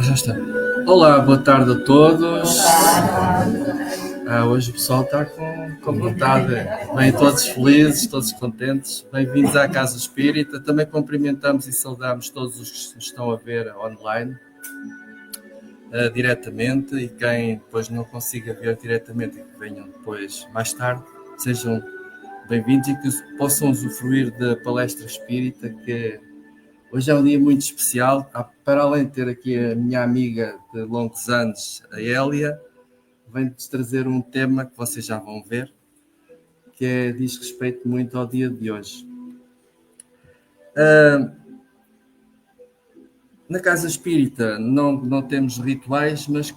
Já está. Olá, boa tarde a todos. Hoje o pessoal está com vontade. Bem, todos felizes, todos contentes. Bem-vindos à Casa Espírita. Também cumprimentamos e saudamos todos os que nos estão a ver online, diretamente, e quem depois não consiga ver diretamente e que venham depois mais tarde, sejam bem-vindos e que possam usufruir da palestra espírita, que hoje é um dia muito especial. Para além de ter aqui a minha amiga de longos anos, a Hélia, vem-nos trazer um tema que vocês já vão ver, que diz respeito muito ao dia de hoje. Na Casa Espírita não temos rituais, mas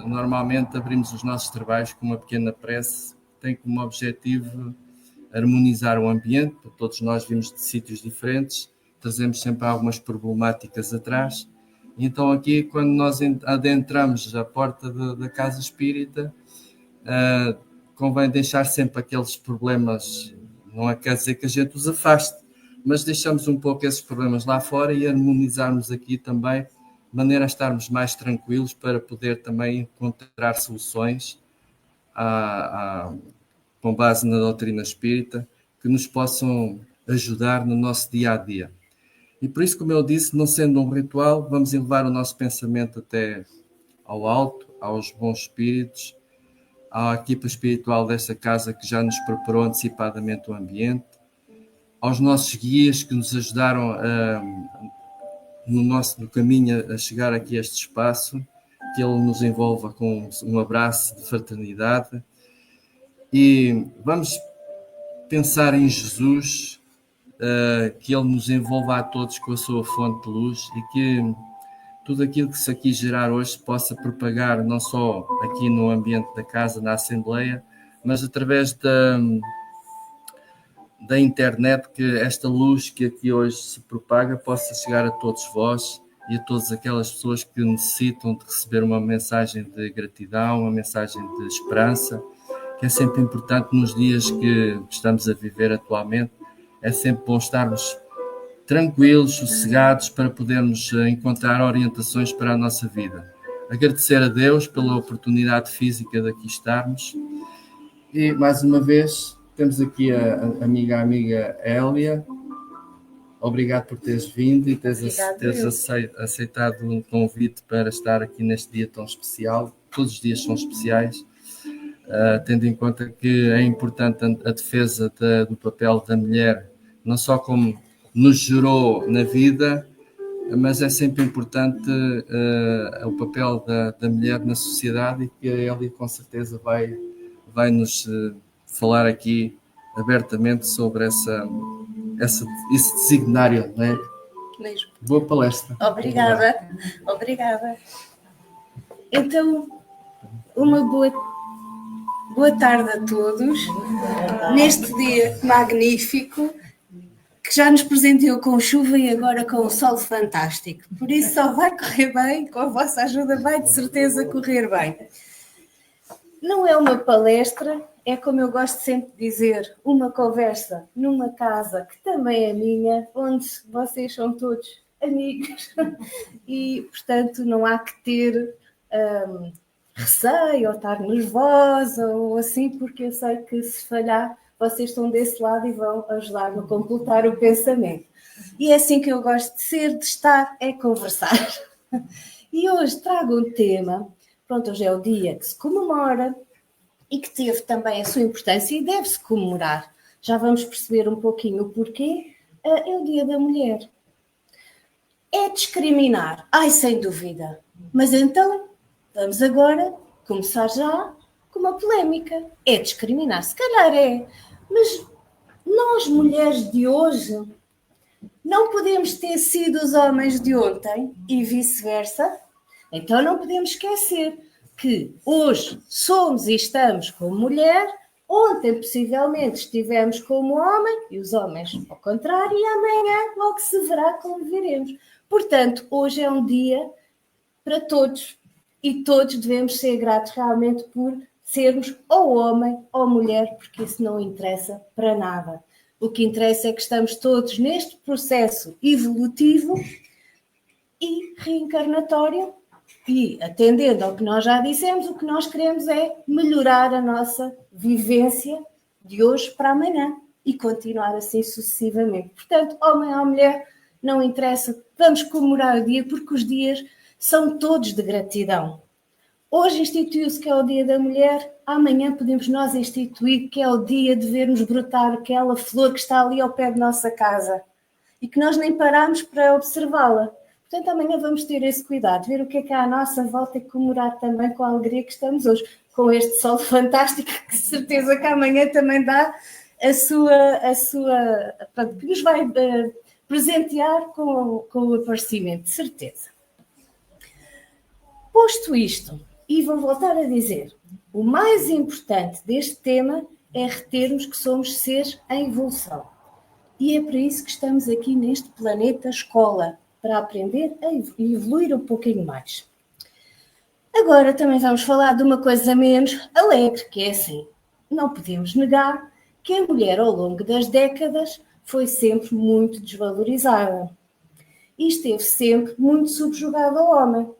normalmente abrimos os nossos trabalhos com uma pequena prece que tem como objetivo harmonizar o ambiente. Todos nós vimos de sítios diferentes, trazemos sempre algumas problemáticas atrás. Então aqui, quando nós adentramos a porta da Casa Espírita, convém deixar sempre aqueles problemas, não quer dizer que a gente os afaste, mas deixamos um pouco esses problemas lá fora e harmonizarmos aqui também, de maneira a estarmos mais tranquilos para poder também encontrar soluções com base na doutrina espírita, que nos possam ajudar no nosso dia-a-dia. E por isso, como eu disse, não sendo um ritual, vamos elevar o nosso pensamento até ao alto, aos bons espíritos, à equipa espiritual desta casa que já nos preparou antecipadamente o ambiente, aos nossos guias que nos ajudaram no caminho a chegar aqui a este espaço, que ele nos envolva com um abraço de fraternidade. E vamos pensar em Jesus, que ele nos envolva a todos com a sua fonte de luz e que tudo aquilo que se aqui gerar hoje possa propagar não só aqui no ambiente da casa, na Assembleia, mas através da internet, que esta luz que aqui hoje se propaga possa chegar a todos vós e a todas aquelas pessoas que necessitam de receber uma mensagem de gratidão, uma mensagem de esperança, que é sempre importante nos dias que estamos a viver atualmente. É sempre bom estarmos tranquilos, sossegados, para podermos encontrar orientações para a nossa vida. Agradecer a Deus pela oportunidade física de aqui estarmos. E, mais uma vez, temos aqui a amiga Hélia. Obrigado por teres vindo e teres aceitado um convite para estar aqui neste dia tão especial. Todos os dias são especiais, tendo em conta que é importante a defesa do papel da mulher, não só como nos gerou na vida, mas é sempre importante o papel da mulher na sociedade, e que a Hélia com certeza vai nos falar aqui abertamente sobre esse designário, não é? Mesmo. Boa palestra. Obrigada. Então, uma boa tarde a todos, neste dia magnífico, que já nos presenteou com chuva e agora com o sol fantástico. Por isso só vai correr bem, com a vossa ajuda vai de certeza correr bem. Não é uma palestra, é, como eu gosto sempre de dizer, uma conversa numa casa que também é minha, onde vocês são todos amigos e, portanto, não há que ter receio ou estar nervosa ou assim, porque eu sei que se falhar, vocês estão desse lado e vão ajudar-me a completar o pensamento. E é assim que eu gosto de ser, de estar, é conversar. E hoje trago um tema, pronto, hoje é o dia que se comemora e que teve também a sua importância e deve-se comemorar. Já vamos perceber um pouquinho o porquê. É o Dia da Mulher. É discriminar? Ai, sem dúvida. Mas então, vamos agora começar já com uma polémica. É discriminar? Se calhar é. Mas nós, mulheres de hoje, não podemos ter sido os homens de ontem e vice-versa. Então não podemos esquecer que hoje somos e estamos como mulher, ontem possivelmente estivemos como homem e os homens ao contrário, e amanhã logo se verá como veremos. Portanto, hoje é um dia para todos e todos devemos ser gratos realmente por sermos ou homem ou mulher, porque isso não interessa para nada. O que interessa é que estamos todos neste processo evolutivo reencarnatório e, atendendo ao que nós já dissemos, o que nós queremos é melhorar a nossa vivência de hoje para amanhã e continuar assim sucessivamente. Portanto, homem ou mulher, não interessa, vamos comemorar o dia porque os dias são todos de gratidão. Hoje instituiu-se que é o Dia da Mulher, amanhã podemos nós instituir que é o dia de vermos brotar aquela flor que está ali ao pé de nossa casa e que nós nem paramos para observá-la. Portanto, amanhã vamos ter esse cuidado, ver o que é à nossa volta e comemorar também com a alegria que estamos hoje, com este sol fantástico, que certeza que amanhã também dá que nos vai presentear com o aparecimento, de certeza. Posto isto, e vou voltar a dizer, o mais importante deste tema é retermos que somos seres em evolução. E é para isso que estamos aqui neste planeta escola, para aprender a evoluir um pouquinho mais. Agora também vamos falar de uma coisa menos alegre, que é assim, não podemos negar que a mulher ao longo das décadas foi sempre muito desvalorizada e esteve sempre muito subjugada ao homem.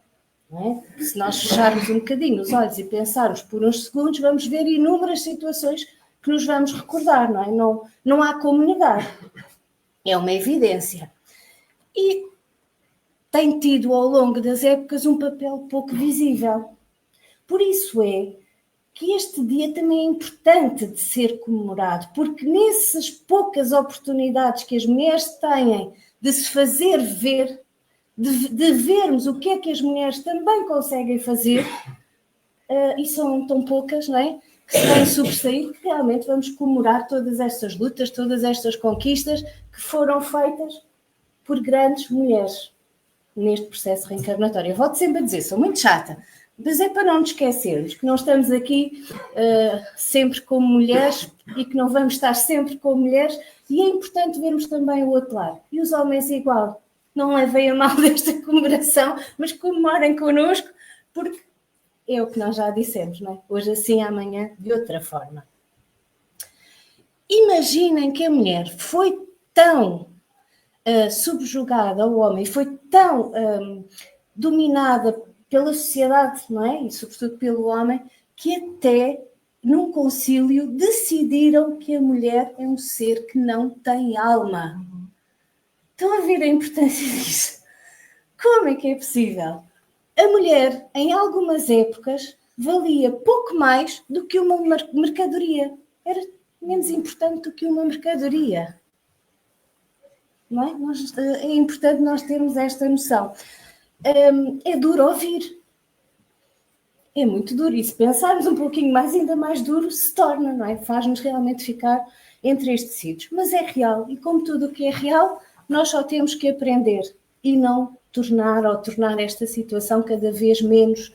Não é? Se nós fecharmos um bocadinho os olhos e pensarmos por uns segundos, vamos ver inúmeras situações que nos vamos recordar, não é? Não há como negar. É uma evidência. E tem tido ao longo das épocas um papel pouco visível. Por isso é que este dia também é importante de ser comemorado, porque nessas poucas oportunidades que as mulheres têm de se fazer ver, de vermos o que é que as mulheres também conseguem fazer, e são tão poucas, não é? Que se têm sobressaído, que realmente vamos comemorar todas estas lutas, todas estas conquistas que foram feitas por grandes mulheres neste processo reencarnatório. Eu volto sempre a dizer, sou muito chata, mas é para não nos esquecermos que não estamos aqui sempre como mulheres e que não vamos estar sempre como mulheres, e é importante vermos também o outro lado. E os homens igual. Não levem a mal desta comemoração, mas comemorem connosco, porque é o que nós já dissemos, não é? Hoje assim, amanhã de outra forma. Imaginem que a mulher foi tão subjugada ao homem, foi tão dominada pela sociedade, não é? E sobretudo pelo homem, que até num concílio decidiram que a mulher é um ser que não tem alma. Estão a ver a importância disso? Como é que é possível? A mulher, em algumas épocas, valia pouco mais do que uma mercadoria. Era menos importante do que uma mercadoria. Não é? É importante nós termos esta noção. É duro ouvir. É muito duro. E se pensarmos um pouquinho mais, ainda mais duro se torna, não é? Faz-nos realmente ficar entre estes tecidos. Mas é real. E como tudo o que é real, nós só temos que aprender e não tornar esta situação cada vez menos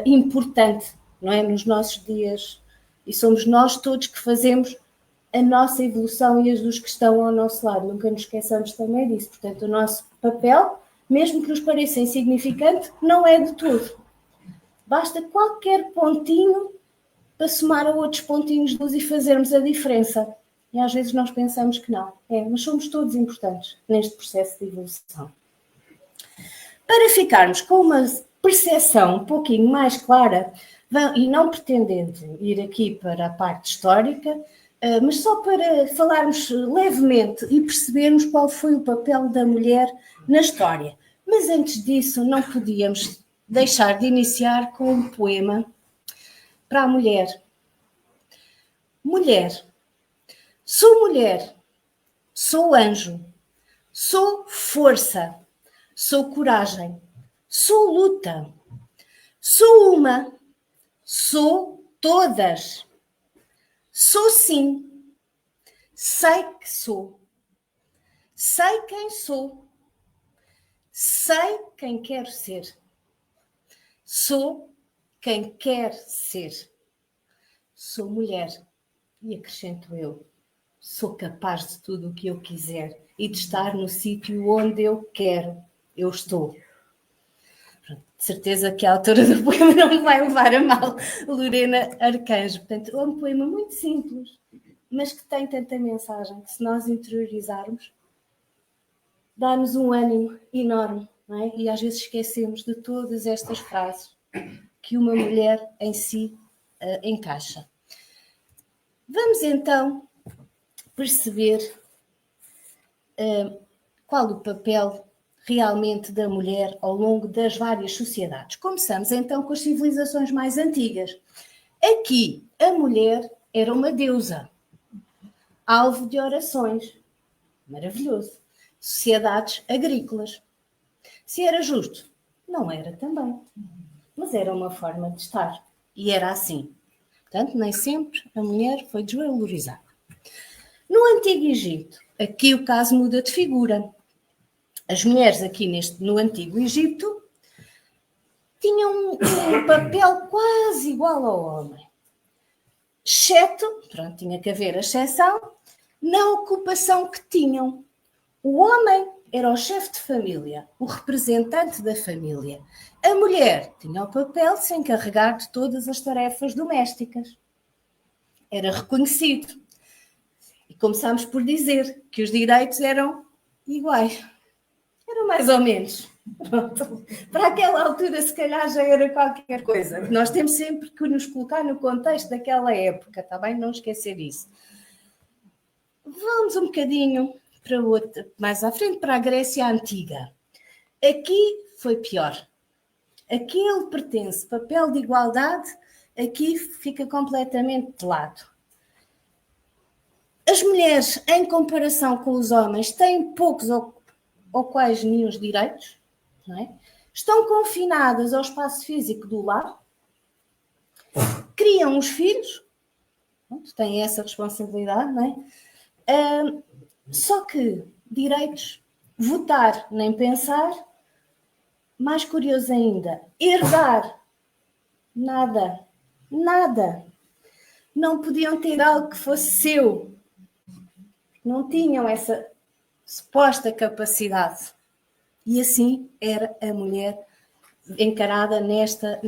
importante, não é? Nos nossos dias. E somos nós todos que fazemos a nossa evolução e as dos que estão ao nosso lado. Nunca nos esqueçamos também disso. Portanto, o nosso papel, mesmo que nos pareça insignificante, não é de tudo. Basta qualquer pontinho para somar a outros pontinhos de luz e fazermos a diferença. E às vezes nós pensamos que não. Mas somos todos importantes neste processo de evolução. Para ficarmos com uma percepção um pouquinho mais clara, e não pretendendo ir aqui para a parte histórica, mas só para falarmos levemente e percebermos qual foi o papel da mulher na história. Mas antes disso, não podíamos deixar de iniciar com um poema para a mulher. Mulher, sou anjo, sou força, sou coragem, sou luta, sou uma, sou todas. Sou sim, sei que sou, sei quem sou, sei quem quero ser, sou quem quer ser, sou mulher e acrescento eu, sou capaz de tudo o que eu quiser e de estar no sítio onde eu quero, eu estou. De certeza que a autora do poema não me vai levar a mal, Lorena Arcanjo. Portanto, é um poema muito simples, mas que tem tanta mensagem que, se nós interiorizarmos, dá-nos um ânimo enorme não é? E às vezes esquecemos de todas estas frases que uma mulher em si encaixa. Vamos então perceber qual o papel realmente da mulher ao longo das várias sociedades. Começamos então com as civilizações mais antigas. Aqui a mulher era uma deusa, alvo de orações. Maravilhoso. Sociedades agrícolas. Se era justo? Não era também. Mas era uma forma de estar. E era assim. Portanto, nem sempre a mulher foi desvalorizada. No Antigo Egito, aqui o caso muda de figura. As mulheres aqui no Antigo Egito tinham um papel quase igual ao homem. Exceto, pronto, tinha que haver a exceção, na ocupação que tinham. O homem era o chefe de família, o representante da família. A mulher tinha o papel de se encarregar de todas as tarefas domésticas. Era reconhecido. E começámos por dizer que os direitos eram iguais. Eram mais ou menos. Pronto. Para aquela altura, se calhar, já era qualquer coisa. Nós temos sempre que nos colocar no contexto daquela época, está bem? Não esquecer isso. Vamos um bocadinho para outra, mais à frente, para a Grécia Antiga. Aqui foi pior. Aquele pertence, papel de igualdade, aqui fica completamente de lado. As mulheres, em comparação com os homens, têm poucos ou quase nenhum direitos, não é? Estão confinadas ao espaço físico do lar, criam os filhos, têm essa responsabilidade, não é? Só que direitos, votar nem pensar, mais curioso ainda, herdar, nada. Não podiam ter algo que fosse seu, não tinham essa suposta capacidade. E assim era a mulher encarada nesta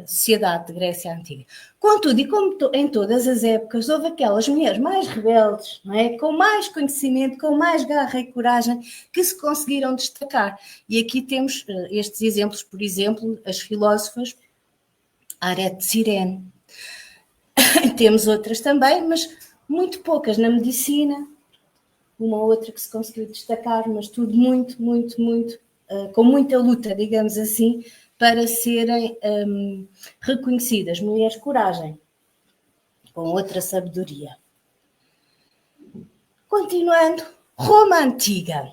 sociedade de Grécia Antiga. Contudo, e como em todas as épocas, houve aquelas mulheres mais rebeldes, não é? Com mais conhecimento, com mais garra e coragem, que se conseguiram destacar. E aqui temos estes exemplos, por exemplo, as filósofas Arete de Cirene. Temos outras também, mas muito poucas na medicina, uma ou outra que se conseguiu destacar, mas tudo muito, com muita luta, digamos assim, para serem reconhecidas. Mulheres coragem, com outra sabedoria. Continuando, Roma Antiga.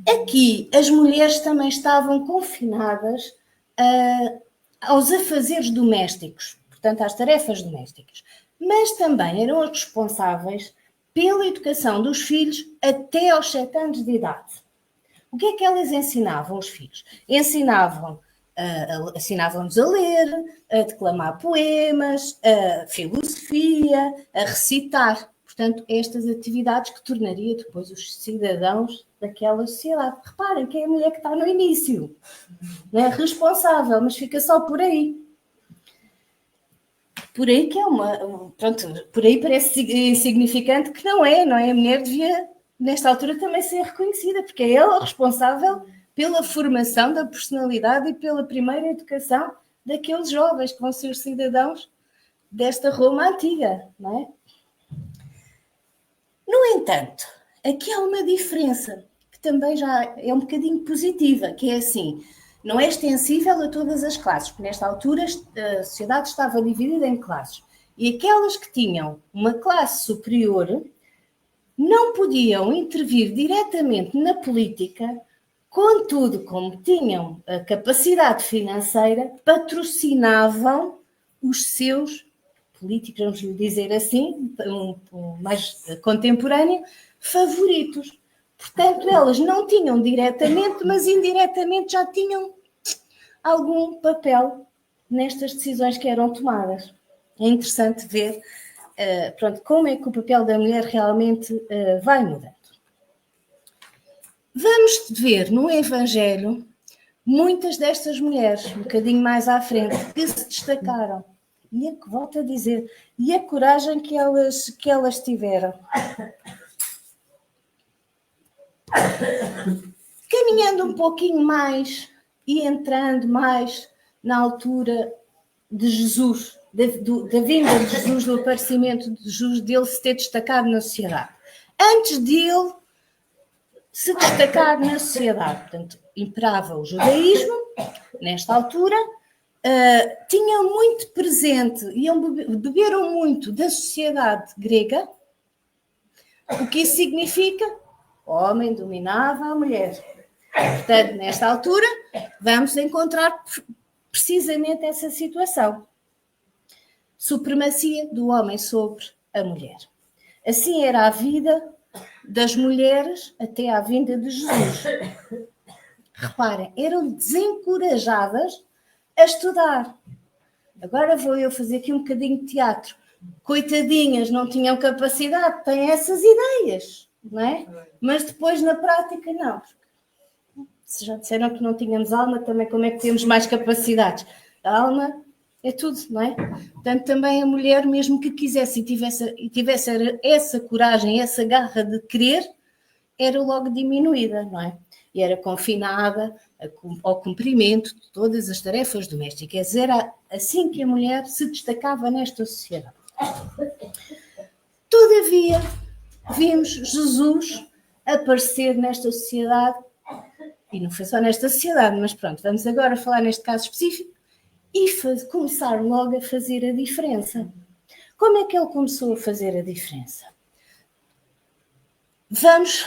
Aqui as mulheres também estavam confinadas aos afazeres domésticos, portanto às tarefas domésticas, mas também eram as responsáveis pela educação dos filhos até aos 7 anos de idade. O que é que elas ensinavam aos filhos? Ensinavam-nos a ler, a declamar poemas, a filosofia, a recitar. Portanto, estas atividades que tornaria depois os cidadãos daquela sociedade. Reparem que é a mulher que está no início. Não é responsável, mas fica só por aí. Por aí que é por aí parece insignificante que não é? A mulher devia, nesta altura, também ser reconhecida, porque é ela responsável pela formação da personalidade e pela primeira educação daqueles jovens que vão ser cidadãos desta Roma Antiga, não é? No entanto, aqui há uma diferença, que também já é um bocadinho positiva, que é assim, não é extensível a todas as classes, porque nesta altura a sociedade estava dividida em classes. E aquelas que tinham uma classe superior não podiam intervir diretamente na política, contudo, como tinham a capacidade financeira, patrocinavam os seus políticos, vamos lhe dizer assim, mais contemporâneo, favoritos. Portanto, elas não tinham diretamente, mas indiretamente já tinham algum papel nestas decisões que eram tomadas. É interessante ver como é que o papel da mulher realmente vai mudando. Vamos ver no Evangelho muitas destas mulheres, um bocadinho mais à frente, que se destacaram. E volto a dizer, e a coragem que elas tiveram. Caminhando um pouquinho mais e entrando mais na altura de Jesus, da vinda de Jesus, do aparecimento de Jesus, dele se ter destacado na sociedade. Antes dele se destacar na sociedade, portanto, imperava o judaísmo, nesta altura, tinham muito presente, beberam muito da sociedade grega. O que isso significa? O homem dominava a mulher. Portanto, nesta altura, vamos encontrar precisamente essa situação. Supremacia do homem sobre a mulher. Assim era a vida das mulheres até à vinda de Jesus. Reparem, eram desencorajadas a estudar. Agora vou eu fazer aqui um bocadinho de teatro. Coitadinhas, não tinham capacidade, têm essas ideias, não é? Mas depois na prática não. Se já disseram que não tínhamos alma, também como é que temos mais capacidades? A alma é tudo, não é? Portanto, também a mulher, mesmo que quisesse e tivesse essa coragem, essa garra de querer, era logo diminuída, não é? E era confinada ao cumprimento de todas as tarefas domésticas. Era assim que a mulher se destacava nesta sociedade. Todavia, vimos Jesus aparecer nesta sociedade, e não foi só nesta sociedade, mas pronto, vamos agora falar neste caso específico, e começar logo a fazer a diferença. Como é que ele começou a fazer a diferença? Vamos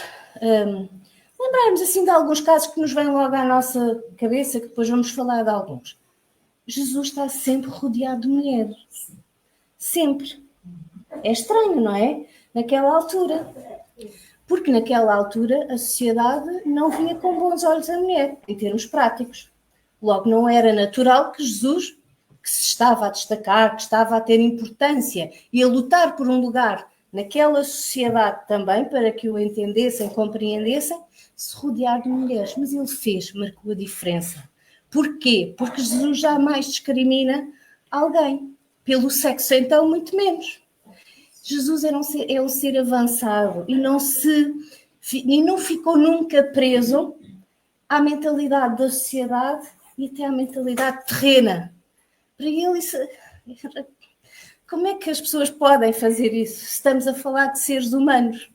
lembrarmos assim de alguns casos que nos vêm logo à nossa cabeça, que depois vamos falar de alguns. Jesus está sempre rodeado de mulheres. Sempre. É estranho, não é? Naquela altura. Porque naquela altura a sociedade não via com bons olhos a mulher, em termos práticos. Logo, não era natural que Jesus, que se estava a destacar, que estava a ter importância e a lutar por um lugar naquela sociedade também, para que o entendessem, compreendessem, se rodear de mulheres. Mas ele marcou a diferença. Porquê? Porque Jesus jamais discrimina alguém. Pelo sexo, então, muito menos. Jesus é um ser avançado e não ficou nunca preso à mentalidade da sociedade e até à mentalidade terrena. Para ele, como é que as pessoas podem fazer isso? Se estamos a falar de seres humanos,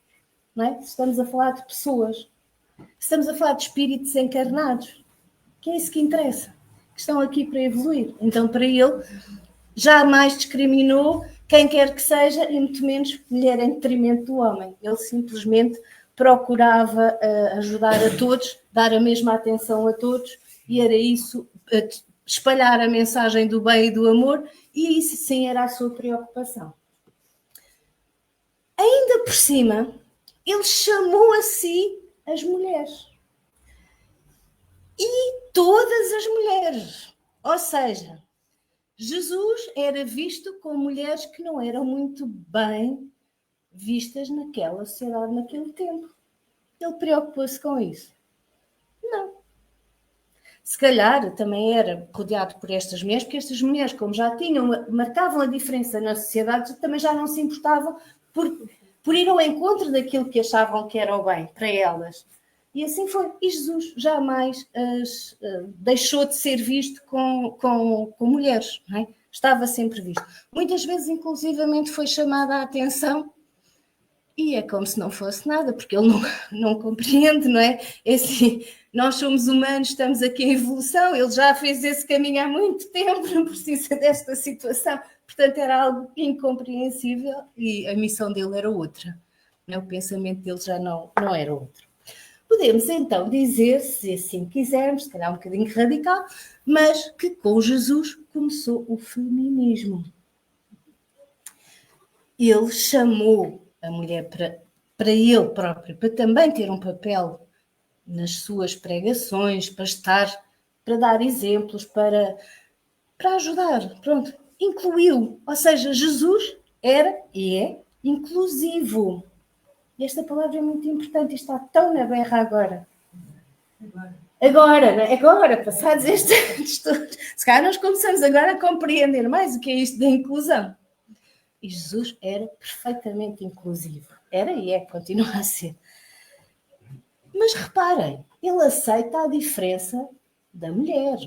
não é? Se estamos a falar de pessoas, se estamos a falar de espíritos encarnados, que é isso que interessa, que estão aqui para evoluir. Então, para ele, jamais discriminou quem quer que seja, e muito menos mulher em detrimento do homem. Ele simplesmente procurava ajudar a todos, dar a mesma atenção a todos, e era isso, espalhar a mensagem do bem e do amor, e isso sim era a sua preocupação. Ainda por cima, ele chamou a si as mulheres. E todas as mulheres. Ou seja, Jesus era visto com mulheres que não eram muito bem vistas naquela sociedade, naquele tempo. Ele preocupou-se com isso? Não. Se calhar também era rodeado por estas mulheres, porque estas mulheres, como já marcavam a diferença na sociedade, também já não se importavam por ir ao encontro daquilo que achavam que era o bem para elas. E assim foi. E Jesus jamais deixou de ser visto com mulheres, não é? Estava sempre visto. Muitas vezes, inclusivamente, foi chamada a atenção e é como se não fosse nada, porque ele não compreende, não é? É assim, nós somos humanos, estamos aqui em evolução, ele já fez esse caminho há muito tempo, não precisa desta situação. Portanto, era algo incompreensível e a missão dele era outra. O pensamento dele já não era outro. Podemos então dizer, se assim quisermos, se calhar um bocadinho radical, mas que com Jesus começou o feminismo. Ele chamou a mulher para ele próprio, para também ter um papel nas suas pregações, para dar exemplos, para ajudar, pronto, incluiu. Ou seja, Jesus era e é inclusivo. E esta palavra é muito importante e está tão na berra agora. Agora, passados estes todos. Se calhar nós começamos agora a compreender mais o que é isto da inclusão. E Jesus era perfeitamente inclusivo. Era e é, continua a ser. Mas reparem, Ele aceita a diferença da mulher.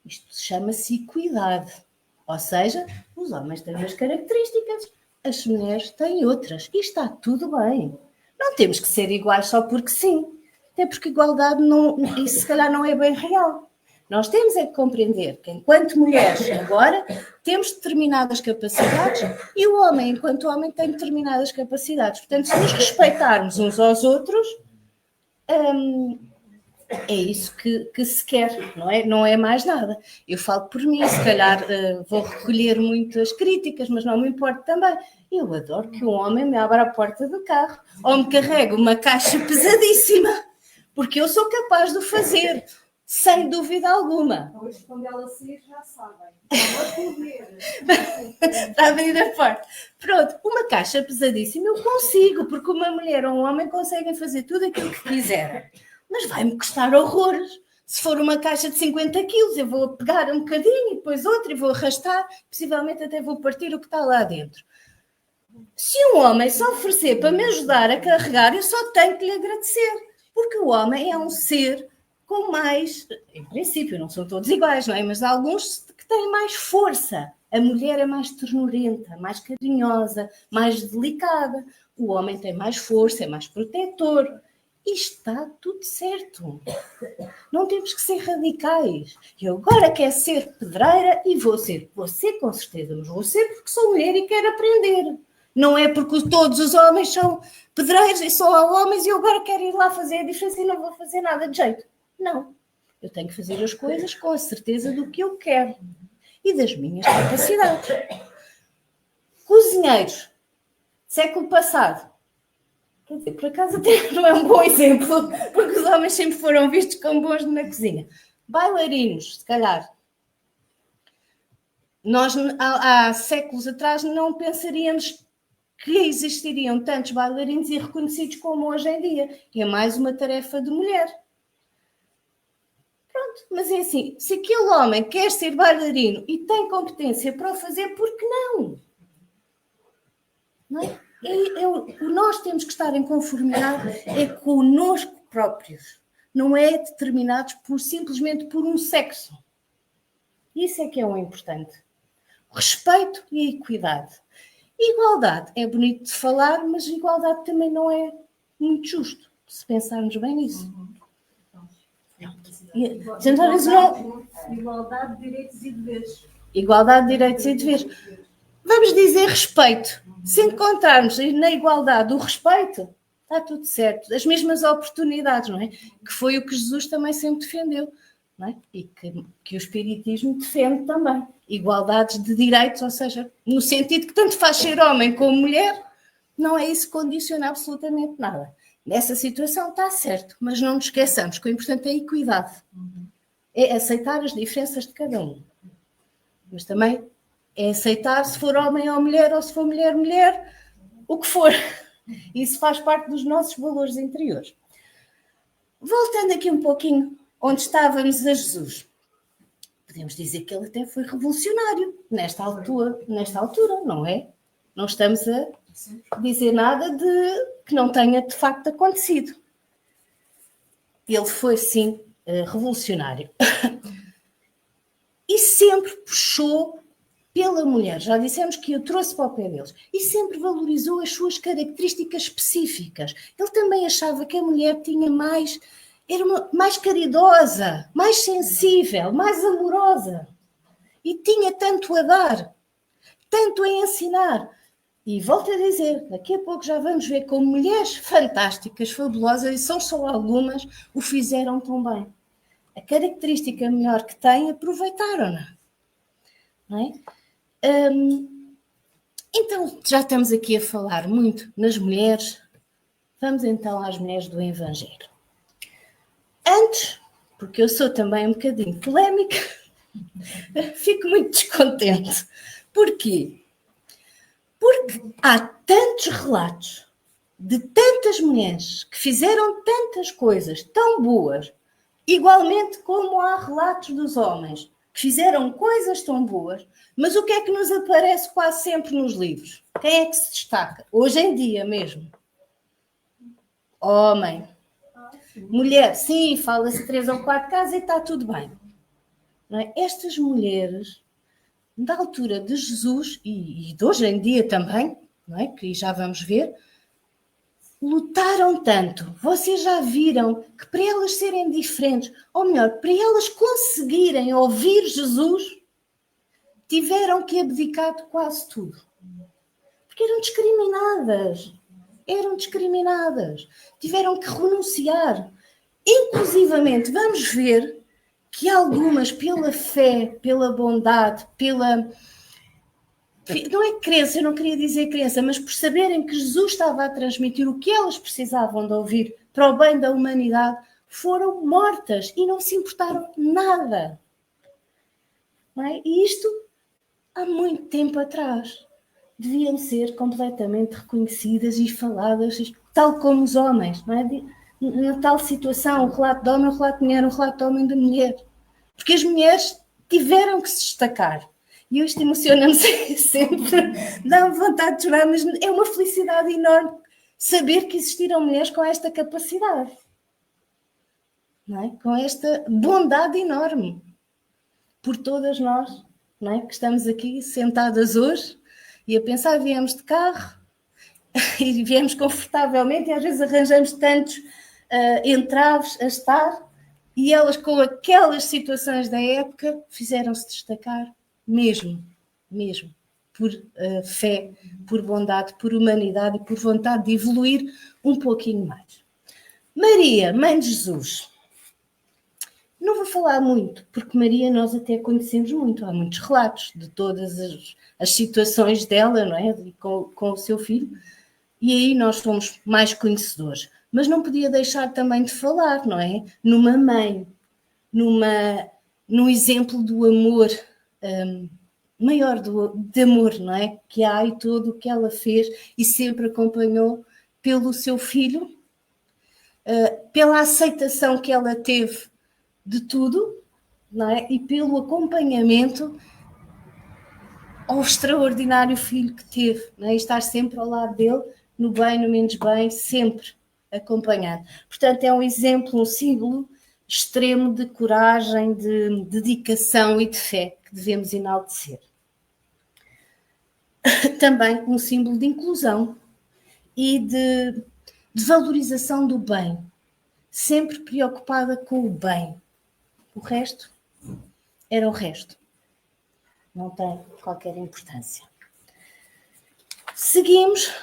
Isto chama-se equidade. Ou seja, os homens têm umas características, as mulheres têm outras. E está tudo bem. Não temos que ser iguais só porque sim. Até porque igualdade isso se calhar não é bem real. Nós temos é que compreender que, enquanto mulheres, agora, temos determinadas capacidades e o homem, enquanto homem, tem determinadas capacidades. Portanto, se nos respeitarmos uns aos outros, é isso que se quer, não é? Não é mais nada. Eu falo por mim, se calhar vou recolher muitas críticas, mas não me importa também. Eu adoro que um homem me abra a porta do carro ou me carregue uma caixa pesadíssima, porque eu sou capaz de o fazer. Sem dúvida alguma. Hoje, quando ela sair, já sabem. Está a abrir a porta. Pronto, uma caixa pesadíssima eu consigo, porque uma mulher ou um homem conseguem fazer tudo aquilo que quiserem. Mas vai-me custar horrores. Se for uma caixa de 50 quilos, eu vou pegar um bocadinho e depois outro e vou arrastar, possivelmente até vou partir o que está lá dentro. Se um homem se oferecer para me ajudar a carregar, eu só tenho que lhe agradecer, porque o homem é um ser com mais, em princípio, não são todos iguais, não é? Mas há alguns que têm mais força. A mulher é mais ternurenta, mais carinhosa, mais delicada. O homem tem mais força, é mais protetor. E está tudo certo. Não temos que ser radicais. Eu agora quero ser pedreira e vou ser. Vou ser com certeza, mas vou ser porque sou mulher e quero aprender. Não é porque todos os homens são pedreiros e só há homens e eu agora quero ir lá fazer a diferença e não vou fazer nada de jeito. Não. Eu tenho que fazer as coisas com a certeza do que eu quero e das minhas capacidades. Cozinheiros, século passado. Quer dizer, por acaso até não é um bom exemplo, porque os homens sempre foram vistos como bons na cozinha. Bailarinos, se calhar. Nós, há séculos atrás, não pensaríamos que existiriam tantos bailarinos e reconhecidos como hoje em dia. É mais uma tarefa de mulher. Pronto, mas é assim, se aquele homem quer ser bailarino e tem competência para o fazer, por que não? Não é? Nós temos que estar em conformidade connosco próprios. Não é determinados simplesmente por um sexo. Isso é que é o importante. O respeito e a equidade. Igualdade é bonito de falar, mas igualdade também não é muito justo, se pensarmos bem nisso. Igualdade de direitos e deveres. Igualdade de direitos e deveres. Vamos dizer respeito. Se encontrarmos na igualdade o respeito, está tudo certo. As mesmas oportunidades, não é? Que foi o que Jesus também sempre defendeu, não é? E que o Espiritismo defende também. Igualdades de direitos, ou seja, no sentido que tanto faz ser homem como mulher, não é isso que condiciona absolutamente nada. Nessa situação está certo, mas não nos esqueçamos que o importante é a equidade. É aceitar as diferenças de cada um. Mas também é aceitar se for homem ou mulher, ou se for mulher, mulher, o que for. Isso faz parte dos nossos valores interiores. Voltando aqui um pouquinho onde estávamos a Jesus. Podemos dizer que ele até foi revolucionário nesta altura, não é? Não estamos a dizer nada de que não tenha de facto acontecido. Ele foi, sim, revolucionário. E sempre puxou pela mulher. Já dissemos que o trouxe para o pé deles. E sempre valorizou as suas características específicas. Ele também achava que a mulher tinha era mais caridosa, mais sensível, mais amorosa. E tinha tanto a dar, tanto a ensinar. E volto a dizer, daqui a pouco já vamos ver como mulheres fantásticas, fabulosas, e são só algumas, o fizeram tão bem. A característica melhor que têm, aproveitaram-na. Não é? Então, já estamos aqui a falar muito nas mulheres. Vamos então às mulheres do Evangelho. Antes, porque eu sou também um bocadinho polémica, fico muito descontente. Porquê? Porque há tantos relatos de tantas mulheres que fizeram tantas coisas tão boas, igualmente como há relatos dos homens que fizeram coisas tão boas, mas o que é que nos aparece quase sempre nos livros? Quem é que se destaca? Hoje em dia mesmo. Homem. Mulher, sim, fala-se 3 ou 4 casas e está tudo bem. Não é? Estas mulheres, da altura de Jesus e de hoje em dia também, não é? Que já vamos ver, lutaram tanto. Vocês já viram que para elas serem diferentes, ou melhor, para elas conseguirem ouvir Jesus, tiveram que abdicar de quase tudo. Porque eram discriminadas. Tiveram que renunciar. Inclusivamente, vamos ver que algumas, pela fé, pela bondade, não é crença, eu não queria dizer crença, mas por saberem que Jesus estava a transmitir o que elas precisavam de ouvir para o bem da humanidade, foram mortas e não se importaram nada. Não é? E isto há muito tempo atrás. Deviam ser completamente reconhecidas e faladas, tal como os homens, não é? Na tal situação, o relato de homem, o relato de mulher, o relato de homem e de mulher. Porque as mulheres tiveram que se destacar. E eu isto emociona-me sempre, dá-me vontade de chorar, mas é uma felicidade enorme saber que existiram mulheres com esta capacidade. Não é? Com esta bondade enorme. Por todas nós, não é? Que estamos aqui sentadas hoje e a pensar, viemos de carro e viemos confortavelmente e às vezes arranjamos tantos entraves a estar e elas com aquelas situações da época fizeram-se destacar mesmo, por fé, por bondade, por humanidade e por vontade de evoluir um pouquinho mais. Maria, mãe de Jesus. Não vou falar muito, porque Maria nós até conhecemos muito, há muitos relatos de todas as situações dela, não é? Com o seu filho, e aí nós somos mais conhecedores. Mas não podia deixar também de falar, não é? Numa mãe, num exemplo do amor, maior de amor, não é? Que há e tudo o que ela fez e sempre acompanhou pelo seu filho, pela aceitação que ela teve de tudo, não é? E pelo acompanhamento ao extraordinário filho que teve, não é? E estar sempre ao lado dele, no bem, no menos bem, sempre acompanhado. Portanto, é um exemplo, um símbolo extremo de coragem, de dedicação e de fé que devemos enaltecer. Também um símbolo de inclusão e de valorização do bem, sempre preocupada com o bem. O resto era o resto. Não tem qualquer importância. Seguimos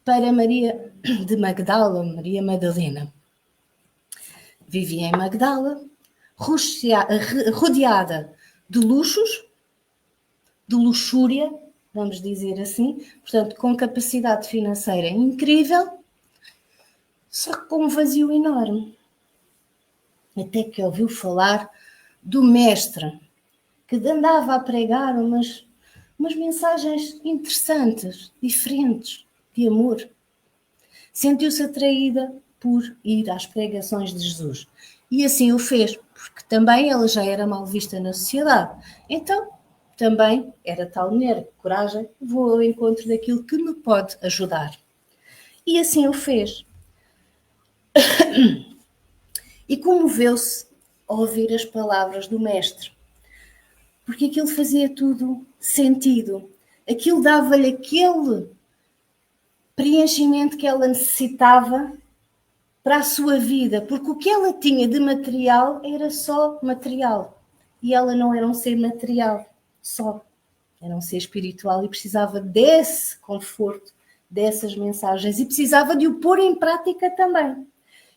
para Maria de Magdala, Maria Madalena. Vivia em Magdala, rodeada de luxos, de luxúria, vamos dizer assim, portanto, com capacidade financeira incrível, só que com um vazio enorme. Até que ouviu falar do mestre, que andava a pregar umas mensagens interessantes, diferentes, de amor. Sentiu-se atraída por ir às pregações de Jesus. E assim o fez, porque também ela já era mal vista na sociedade. Então, também era tal mulher, coragem, vou ao encontro daquilo que me pode ajudar. E assim o fez. E comoveu-se ao ouvir as palavras do mestre, porque aquilo fazia tudo sentido. Aquilo dava-lhe aquele preenchimento que ela necessitava para a sua vida, porque o que ela tinha de material era só material. E ela não era um ser material só, era um ser espiritual e precisava desse conforto, dessas mensagens e precisava de o pôr em prática também.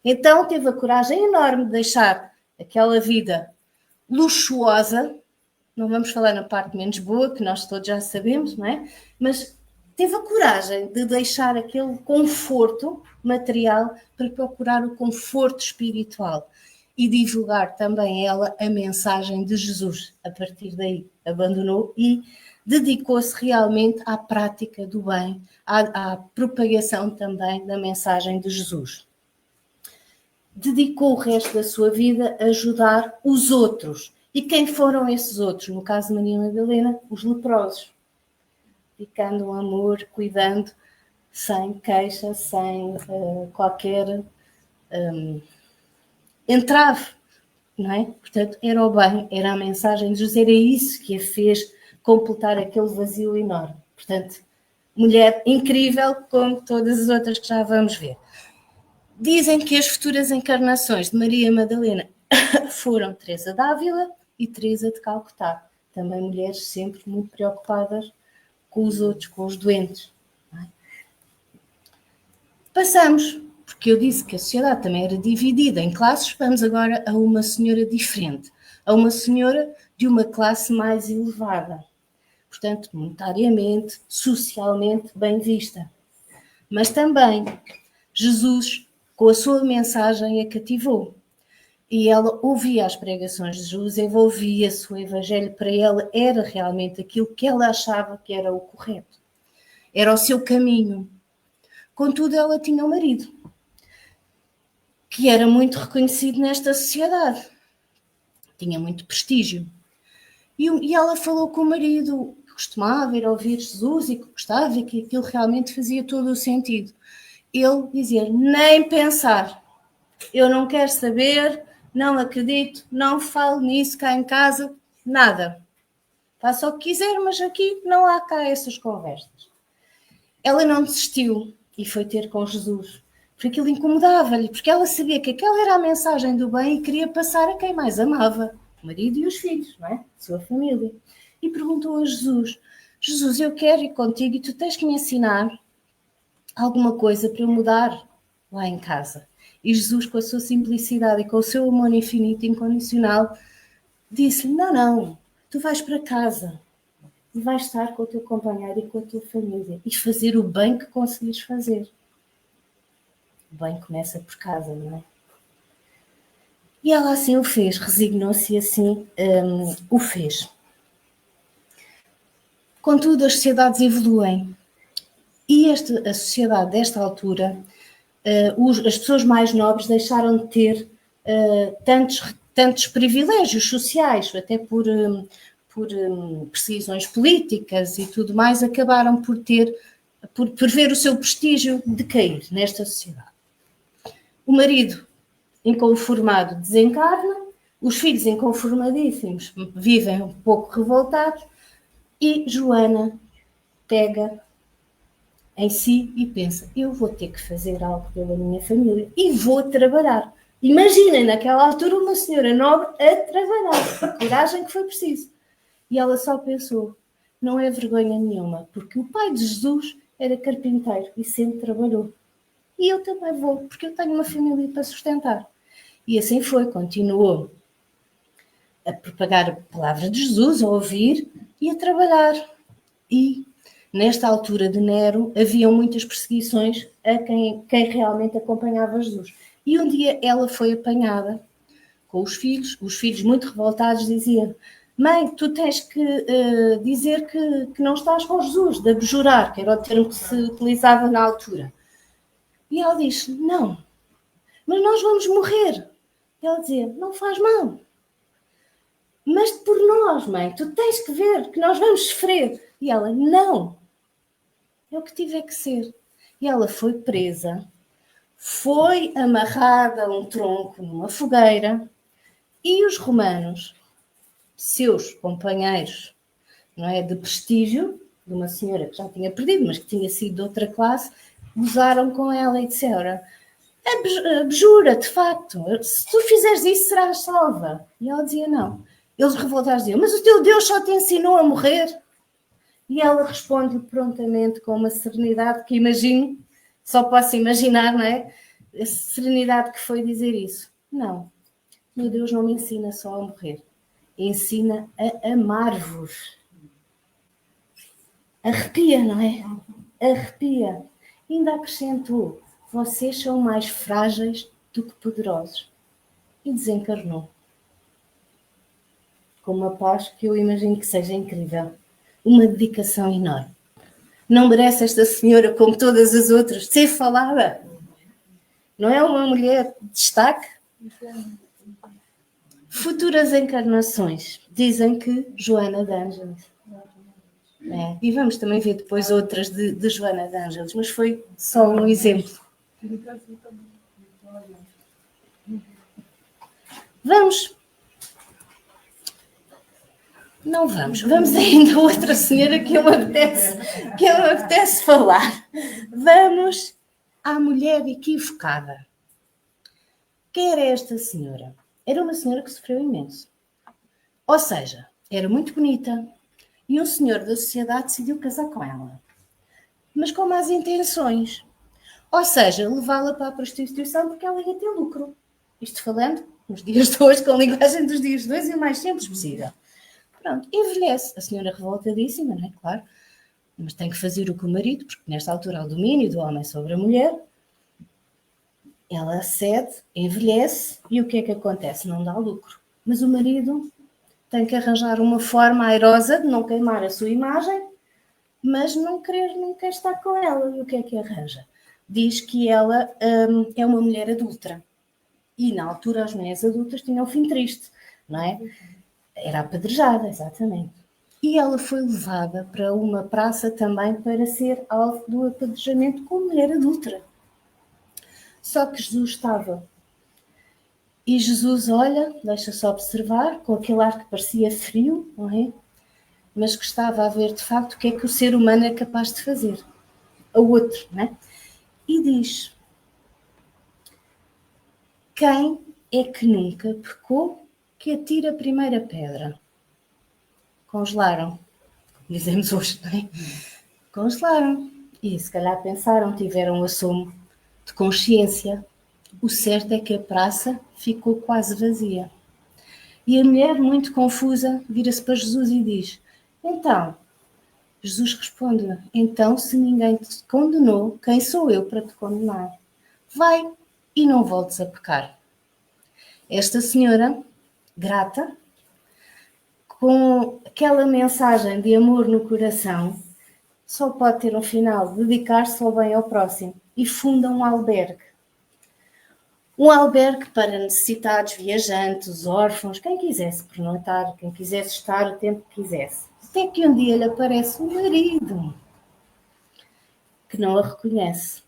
Então teve a coragem enorme de deixar aquela vida luxuosa, não vamos falar na parte menos boa, que nós todos já sabemos, não é? Mas teve a coragem de deixar aquele conforto material para procurar o conforto espiritual e divulgar também ela a mensagem de Jesus. A partir daí abandonou e dedicou-se realmente à prática do bem, à propagação também da mensagem de Jesus. Dedicou o resto da sua vida a ajudar os outros. E quem foram esses outros? No caso de Maria Madalena, os leprosos. Dedicando o amor, cuidando, sem queixa, sem qualquer entrave, não é? Portanto, era o bem, era a mensagem de Jesus, era isso que a fez completar aquele vazio enorme. Portanto, mulher incrível, como todas as outras que já vamos ver. Dizem que as futuras encarnações de Maria Madalena foram Teresa d'Ávila e Teresa de Calcutá. Também mulheres sempre muito preocupadas com os outros, com os doentes. Não é? Passamos, porque eu disse que a sociedade também era dividida em classes, vamos agora a uma senhora diferente, a uma senhora de uma classe mais elevada. Portanto, monetariamente, socialmente bem vista. Mas também Jesus, com a sua mensagem, a cativou. E ela ouvia as pregações de Jesus, envolvia-se, o Evangelho para ela era realmente aquilo que ela achava que era o correto. Era o seu caminho. Contudo, ela tinha um marido, que era muito reconhecido nesta sociedade. Tinha muito prestígio. E ela falou com o marido que costumava ir ouvir Jesus e que gostava e que aquilo realmente fazia todo o sentido. Ele dizia, nem pensar, eu não quero saber, não acredito, não falo nisso cá em casa, nada. Faça o que quiser, mas aqui não há cá essas conversas. Ela não desistiu e foi ter com Jesus, porque aquilo incomodava-lhe, porque ela sabia que aquela era a mensagem do bem e queria passar a quem mais amava, o marido e os filhos, não é? A sua família. E perguntou a Jesus, Jesus, eu quero ir contigo e tu tens que me ensinar alguma coisa para eu mudar lá em casa. E Jesus, com a sua simplicidade e com o seu amor infinito e incondicional, disse-lhe, não, tu vais para casa e vais estar com o teu companheiro e com a tua família e fazer o bem que conseguires fazer. O bem começa por casa, não é? E ela assim o fez, resignou-se e assim o fez. Contudo, as sociedades evoluem. E a sociedade desta altura, as pessoas mais nobres deixaram de ter tantos privilégios sociais, até por perseguições políticas e tudo mais, acabaram por ver o seu prestígio decair nesta sociedade. O marido inconformado desencarna, os filhos inconformadíssimos vivem um pouco revoltados e Joana pega em si e pensa, eu vou ter que fazer algo pela minha família e vou trabalhar. Imaginem, naquela altura, uma senhora nobre a trabalhar, a coragem que foi preciso. E ela só pensou, não é vergonha nenhuma, porque o pai de Jesus era carpinteiro e sempre trabalhou. E eu também vou, porque eu tenho uma família para sustentar. E assim foi, continuou a propagar a palavra de Jesus, a ouvir e a trabalhar. E nesta altura de Nero, haviam muitas perseguições a quem realmente acompanhava Jesus. E um dia ela foi apanhada com os filhos muito revoltados diziam, mãe, tu tens que dizer que não estás com Jesus, de abjurar, que era o termo que se utilizava na altura. E ela disse, não, mas nós vamos morrer. E ela dizia, não faz mal. Mas por nós, mãe, tu tens que ver que nós vamos sofrer. E ela, não, é o que tiver que ser. E ela foi presa, foi amarrada a um tronco numa fogueira e os romanos, seus companheiros, não é, de prestígio, de uma senhora que já tinha perdido, mas que tinha sido de outra classe, gozaram com ela e disseram, abjura, de facto, se tu fizeres isso serás salva. E ela dizia, não. Eles revoltados diziam, mas o teu Deus só te ensinou a morrer? E ela responde prontamente com uma serenidade que imagino, só posso imaginar, não é? A serenidade que foi dizer isso. Não, meu Deus não me ensina só a morrer, ensina a amar-vos. Arrepia, não é? Arrepia. Ainda acrescentou, vocês são mais frágeis do que poderosos. E desencarnou. Com uma paz que eu imagino que seja incrível. Uma dedicação enorme. Não merece esta senhora, como todas as outras, ser falada? Não é uma mulher de destaque? Futuras encarnações. Dizem que Joana de Ângeles. É. E vamos também ver depois outras de Joana de Ângeles, mas foi só um exemplo. Vamos. Não vamos. Vamos ainda a outra senhora que eu me apetece falar. Vamos à mulher equivocada. Quem era esta senhora? Era uma senhora que sofreu imenso. Ou seja, era muito bonita e um senhor da sociedade decidiu casar com ela. Mas com más intenções. Ou seja, levá-la para a prostituição porque ela ia ter lucro. Isto falando nos dias de hoje, com a linguagem dos dias de hoje e o mais simples possível. Pronto, envelhece. A senhora revoltadíssima, não é? Claro. Mas tem que fazer o que o marido, porque nesta altura há o domínio do homem sobre a mulher. Ela cede, envelhece e o que é que acontece? Não dá lucro. Mas o marido tem que arranjar uma forma airosa de não queimar a sua imagem, mas não quer estar com ela. E o que é que arranja? Diz que ela é uma mulher adulta. E na altura as mulheres adultas tinham um fim triste, não é? Era apedrejada, exatamente. E ela foi levada para uma praça também para ser alvo do apedrejamento como mulher adulta. Só que Jesus estava. E Jesus olha, deixa-se observar, com aquele ar que parecia frio, não é? Mas que estava a ver de facto o que é que o ser humano é capaz de fazer ao outro, não é? E diz: quem é que nunca pecou que atira a primeira pedra? Congelaram, dizemos hoje, não é? Congelaram. E se calhar pensaram, tiveram um assomo de consciência. O certo é que a praça ficou quase vazia. E a mulher, muito confusa, vira-se para Jesus e diz: então, Jesus responde: então, se ninguém te condenou, quem sou eu para te condenar? Vai e não voltes a pecar. Esta senhora, grata, com aquela mensagem de amor no coração, só pode ter um final, dedicar-se ao bem ao próximo, e funda um albergue. Um albergue para necessitados, viajantes, órfãos, quem quisesse pernoitar, quem quisesse estar o tempo que quisesse. Até que um dia lhe aparece um marido que não a reconhece.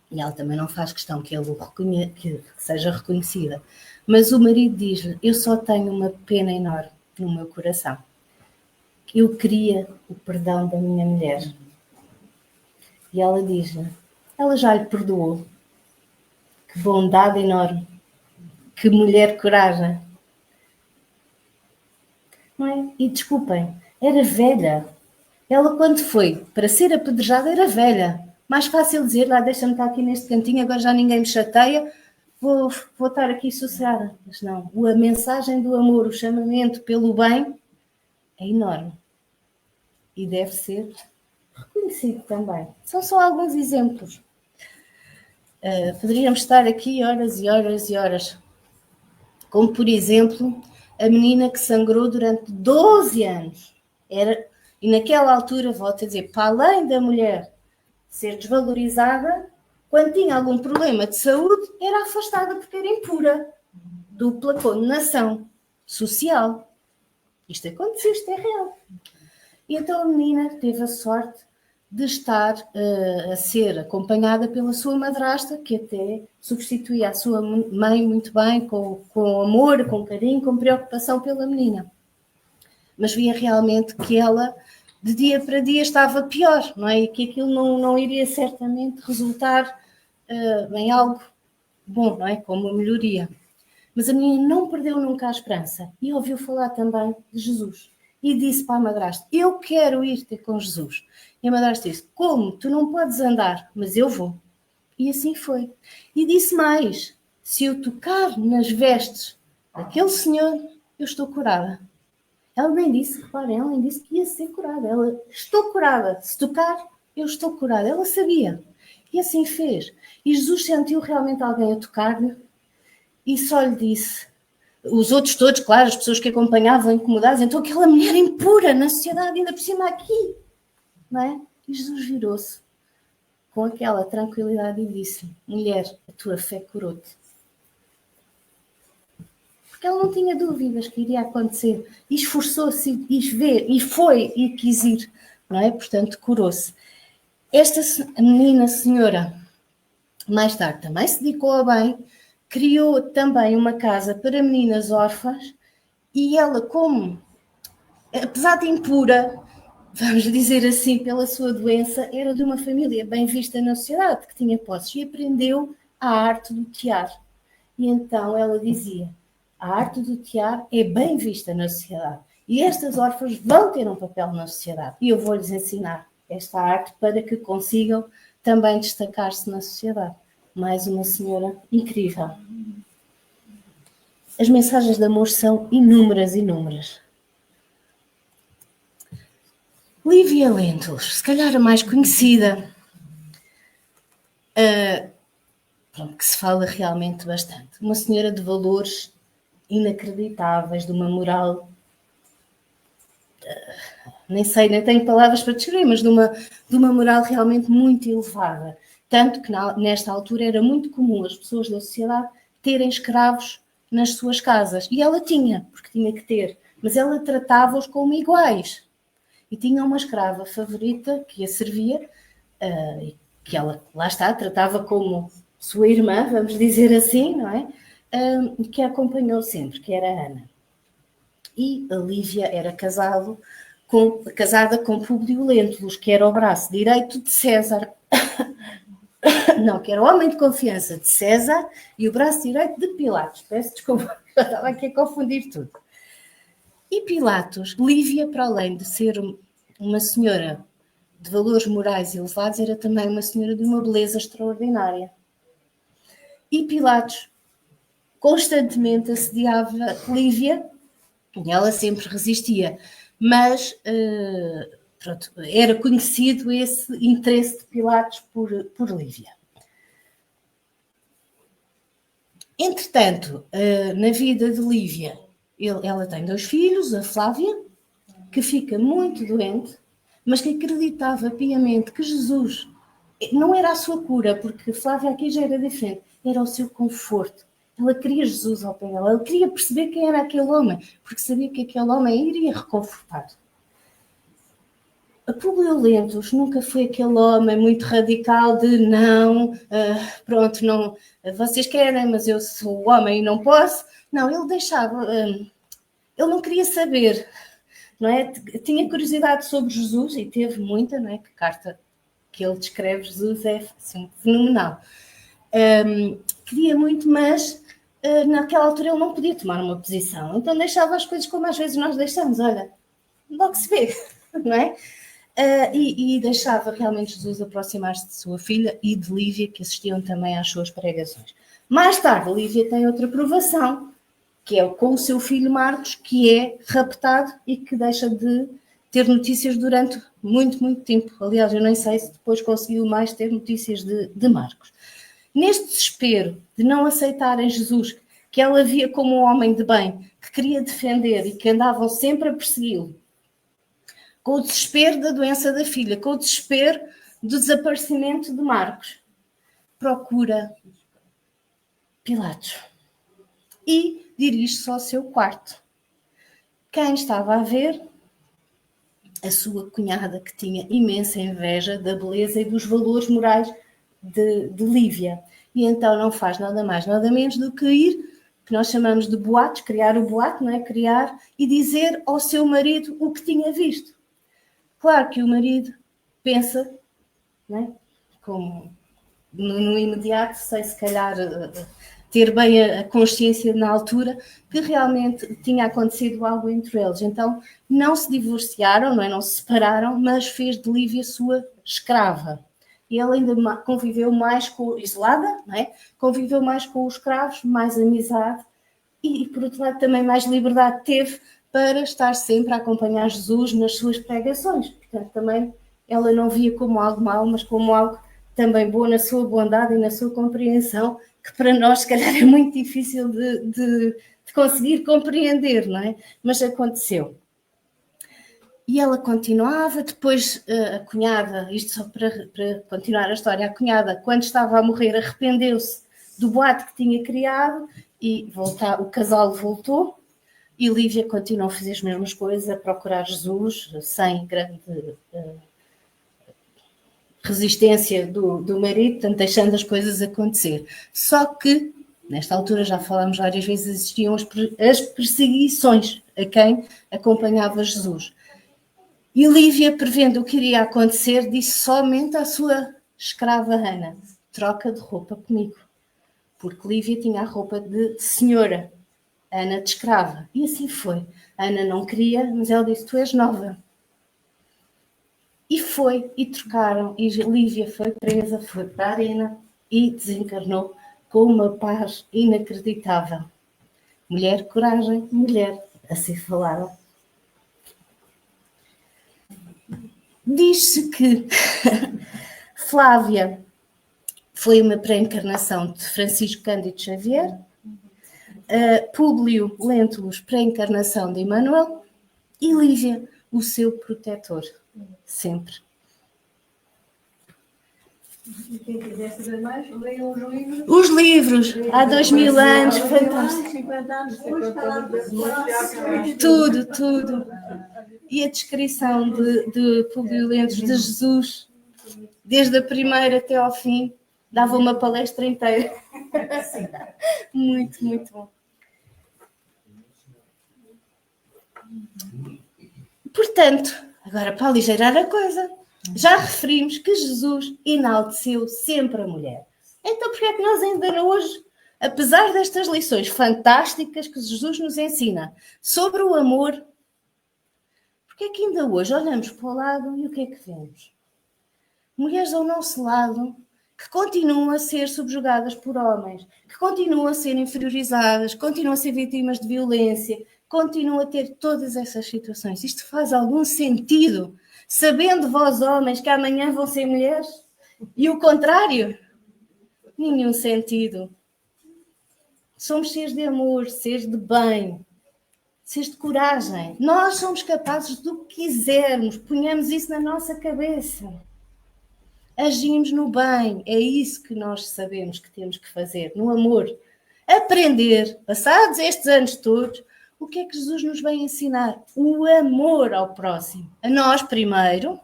E ela também não faz questão que ele que seja reconhecida. Mas o marido diz-lhe: eu só tenho uma pena enorme no meu coração. Eu queria o perdão da minha mulher. E ela diz-lhe: ela já lhe perdoou. Que bondade enorme. Que mulher coragem. Não é? E desculpem, era velha. Ela, quando foi para ser apedrejada, era velha. Mais fácil dizer: lá, deixa-me estar aqui neste cantinho, agora já ninguém me chateia, vou estar aqui sossegada. Mas não, a mensagem do amor, o chamamento pelo bem, é enorme. E deve ser reconhecido também. São só alguns exemplos. Poderíamos estar aqui horas e horas e horas. Como, por exemplo, a menina que sangrou durante 12 anos. E naquela altura, volto a dizer, para além da mulher ser desvalorizada, quando tinha algum problema de saúde, era afastada porque era impura. Dupla condenação social. Isto aconteceu, isto é real. E então a menina teve a sorte de estar a ser acompanhada pela sua madrasta, que até substituía a sua mãe muito bem, com amor, com carinho, com preocupação pela menina. Mas via realmente que ela, de dia para dia, estava pior, não é? E que aquilo não iria certamente resultar em algo bom, não é? Como uma melhoria. Mas a menina não perdeu nunca a esperança e ouviu falar também de Jesus. E disse para a madrasta: eu quero ir ter com Jesus. E a madrasta disse: como? Tu não podes andar, mas eu vou. E assim foi. E disse mais: se eu tocar nas vestes daquele senhor, eu estou curada. Ela nem disse, reparem, ela nem disse que ia ser curada. Ela: estou curada. Se tocar, eu estou curada. Ela sabia. E assim fez. E Jesus sentiu realmente alguém a tocar-lhe e só lhe disse. Os outros todos, claro, as pessoas que acompanhavam incomodadas, então aquela mulher impura na sociedade, ainda por cima aqui, não é? E Jesus virou-se com aquela tranquilidade e disse: mulher, a tua fé curou-te. Porque ela não tinha dúvidas que iria acontecer, e esforçou-se e foi e quis ir, não é? Portanto, curou-se. Esta menina, senhora, mais tarde também se dedicou ao bem, criou também uma casa para meninas órfãs e ela, como, apesar de impura, vamos dizer assim, pela sua doença, era de uma família bem vista na sociedade, que tinha posses, e aprendeu a arte do tear. E então ela dizia, a arte do tear é bem vista na sociedade, e estas órfãs vão ter um papel na sociedade, e eu vou-lhes ensinar esta arte para que consigam também destacar-se na sociedade. Mais uma senhora incrível. As mensagens de amor são inúmeras, inúmeras. Lívia Lentulus, se calhar a mais conhecida, que se fala realmente bastante. Uma senhora de valores inacreditáveis, de uma moral, nem sei, nem tenho palavras para descrever, mas de uma moral realmente muito elevada. Tanto que nesta altura era muito comum as pessoas da sociedade terem escravos nas suas casas. E ela tinha, porque tinha que ter, mas ela tratava-os como iguais. E tinha uma escrava favorita que a servia, que ela, lá está, tratava como sua irmã, vamos dizer assim, não é? Que a acompanhou sempre, que era a Ana. E a Lívia era casada com Públio Lentulus, que era o braço direito de César. Não, que era o homem de confiança de César e o braço direito de Pilatos. Peço desculpa, eu estava aqui a confundir tudo. E Pilatos, Lívia, para além de ser uma senhora de valores morais elevados, era também uma senhora de uma beleza extraordinária. E Pilatos constantemente assediava Lívia, e ela sempre resistia, mas pronto, era conhecido esse interesse de Pilatos por Lívia. Entretanto, na vida de Lívia, ela tem 2 filhos, a Flávia, que fica muito doente, mas que acreditava piamente que Jesus não era a sua cura, porque Flávia aqui já era diferente, era o seu conforto. Ela queria Jesus ao pé dela, ela queria perceber quem era aquele homem, porque sabia que aquele homem iria reconfortar. A Públio Lentulus nunca foi aquele homem muito radical de não, pronto, não, vocês querem, mas eu sou homem e não posso. Não, ele deixava, ele não queria saber, não é? Tinha curiosidade sobre Jesus e teve muita, não é? Que carta que ele descreve Jesus é assim, fenomenal. Queria muito, mas naquela altura ele não podia tomar uma posição, então deixava as coisas como às vezes nós deixamos, olha, logo se vê, não é? E deixava realmente Jesus aproximar-se de sua filha e de Lívia, que assistiam também às suas pregações. Mais tarde, Lívia tem outra provação, que é com o seu filho Marcos, que é raptado e que deixa de ter notícias durante muito, muito tempo. Aliás, eu nem sei se depois conseguiu mais ter notícias de Marcos. Neste desespero de não aceitarem Jesus, que ela via como um homem de bem, que queria defender e que andavam sempre a persegui-lo, com o desespero da doença da filha, com o desespero do desaparecimento de Marcos, procura Pilatos e dirige-se ao seu quarto. Quem estava a ver? A sua cunhada, que tinha imensa inveja da beleza e dos valores morais de Lívia. E então não faz nada mais, nada menos do que ir, que nós chamamos de boatos, criar o boato, não é? Criar e dizer ao seu marido o que tinha visto. Claro que o marido pensa, não é? Como no imediato, sem se calhar ter bem a consciência na altura, que realmente tinha acontecido algo entre eles. Então não se divorciaram, não é? Não se separaram, mas fez de Lívia sua escrava. E ele ainda conviveu mais isolada, não é? Conviveu mais com os escravos, mais amizade e, por outro lado, também mais liberdade teve para estar sempre a acompanhar Jesus nas suas pregações. Portanto, também ela não via como algo mau, mas como algo também bom na sua bondade e na sua compreensão, que para nós, se calhar, é muito difícil de conseguir compreender, não é? Mas aconteceu. E ela continuava, depois a cunhada, isto só para continuar a história, a cunhada, quando estava a morrer, arrependeu-se do boato que tinha criado e o casal voltou e Lívia continuou a fazer as mesmas coisas, a procurar Jesus, sem grande resistência do marido, portanto, deixando as coisas acontecer. Só que Nesta altura, já falámos várias vezes, existiam as perseguições a quem acompanhava Jesus. E Lívia, prevendo o que iria acontecer, disse somente à sua escrava Ana: troca de roupa comigo. Porque Lívia tinha a roupa de senhora, Ana de escrava. E assim foi. Ana não queria, mas ela disse: tu és nova. E foi, e trocaram, e Lívia foi presa, foi para a arena e desencarnou com uma paz inacreditável. Mulher, coragem, mulher, assim falava. Diz-se que Flávia foi uma pré-encarnação de Francisco Cândido Xavier, Públio Lentulus, pré-encarnação de Emmanuel, e Lívia, o seu protetor, sempre. E quem quiser saber mais, leiam os livros. Os livros, há 2000 anos, fantástico. 50 anos, Tudo. E a descrição de Públio Lentulus, de Jesus, desde a primeira até ao fim, dava uma palestra inteira. Muito, muito bom. Portanto, agora para aligeirar a coisa, já referimos que Jesus enalteceu sempre a mulher. Então, porque é que nós ainda hoje, apesar destas lições fantásticas que Jesus nos ensina sobre o amor, porque é que ainda hoje olhamos para o lado e o que é que vemos? Mulheres ao nosso lado que continuam a ser subjugadas por homens, que continuam a ser inferiorizadas, continuam a ser vítimas de violência, continuam a ter todas essas situações. Isto faz algum sentido, sabendo vós, homens, que amanhã vão ser mulheres? E o contrário? Nenhum sentido. Somos seres de amor, seres de bem, seres de coragem. Nós somos capazes do que quisermos, ponhamos isso na nossa cabeça. Agimos no bem, é isso que nós sabemos que temos que fazer, no amor. Aprender, passados estes anos todos, o que é que Jesus nos vem ensinar? O amor ao próximo. A nós primeiro,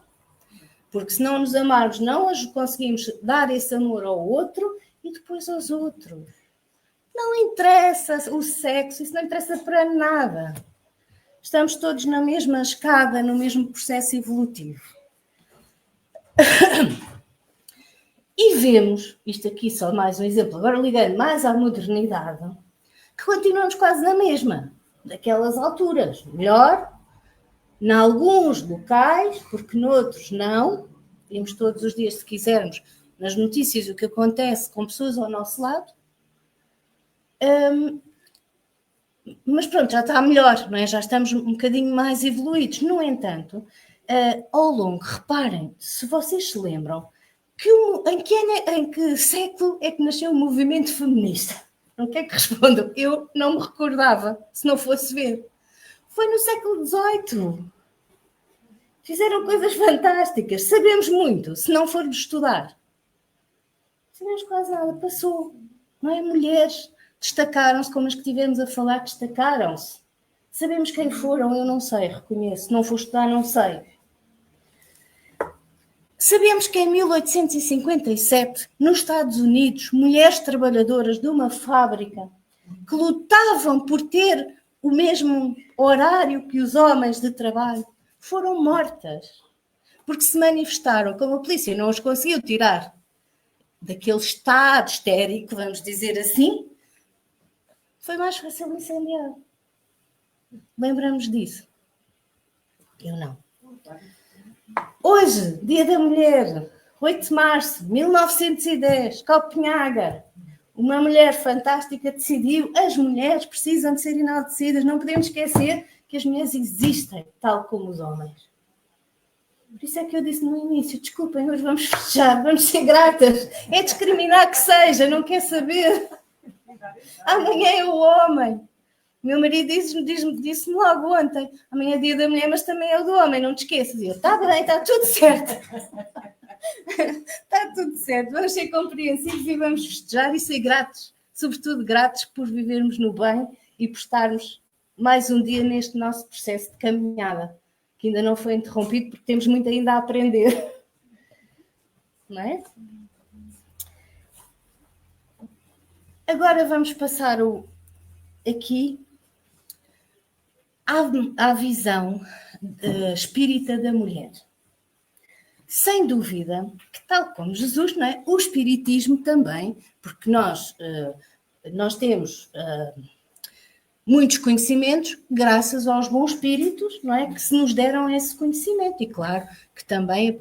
porque se não nos amarmos, não conseguimos dar esse amor ao outro e depois aos outros. Não interessa o sexo, isso não interessa para nada. Estamos todos na mesma escada, no mesmo processo evolutivo. E vemos, isto aqui só mais um exemplo, agora ligando mais à modernidade, que continuamos quase na mesma, daquelas alturas. Melhor, em alguns locais, porque noutros não. Vemos todos os dias, se quisermos, nas notícias o que acontece com pessoas ao nosso lado. Mas pronto, já está melhor, não é? Já estamos um bocadinho mais evoluídos. No entanto, ao longo, reparem, se vocês se lembram, em que século é que nasceu o movimento feminista? O que é que respondam? Eu não me recordava, se não fosse ver. Foi no século XVIII. Fizeram coisas fantásticas. Sabemos muito, se não formos estudar. Não sabemos quase nada. Passou. Não é? Mulheres destacaram-se, como as que tivemos a falar, destacaram-se. Sabemos quem foram, eu não sei, reconheço. Se não for estudar, não sei. Sabemos que em 1857, nos Estados Unidos, mulheres trabalhadoras de uma fábrica que lutavam por ter o mesmo horário que os homens de trabalho foram mortas porque se manifestaram, como a polícia não os conseguiu tirar daquele estado histérico, vamos dizer assim, foi mais fácil incendiar. Lembramos disso? Eu não. Hoje, Dia da Mulher, 8 de março de 1910, Copenhaga, uma mulher fantástica decidiu: as mulheres precisam de ser enaltecidas, não podemos esquecer que as mulheres existem, tal como os homens. Por isso é que eu disse no início: desculpem, hoje vamos festejar, vamos ser gratas, é discriminar que seja, não quer saber. Amanhã é o homem. Meu marido disse-me logo ontem: amanhã é Dia da Mulher, mas também é o do homem, não te esqueças. E eu: está bem, está tudo certo. Está tudo certo. Vamos ser compreensivos e vamos festejar e ser gratos, sobretudo gratos por vivermos no bem e por estarmos mais um dia neste nosso processo de caminhada, que ainda não foi interrompido porque temos muito ainda a aprender. Não é? Agora vamos passar aqui à visão espírita da mulher. Sem dúvida que, tal como Jesus, não é? O espiritismo também, porque nós temos muitos conhecimentos graças aos bons espíritos, não é? Que se nos deram esse conhecimento, e claro que também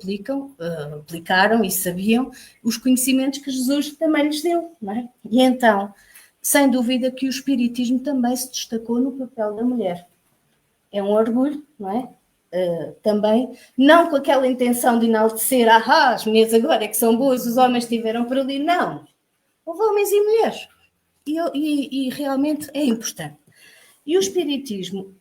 aplicaram e sabiam os conhecimentos que Jesus também lhes deu, não é? E então, sem dúvida que o espiritismo também se destacou no papel da mulher. É um orgulho, não é? Também, não com aquela intenção de enaltecer, as mulheres agora é que são boas, os homens estiveram por ali, não. Houve homens e mulheres. E realmente é importante. E o espiritismo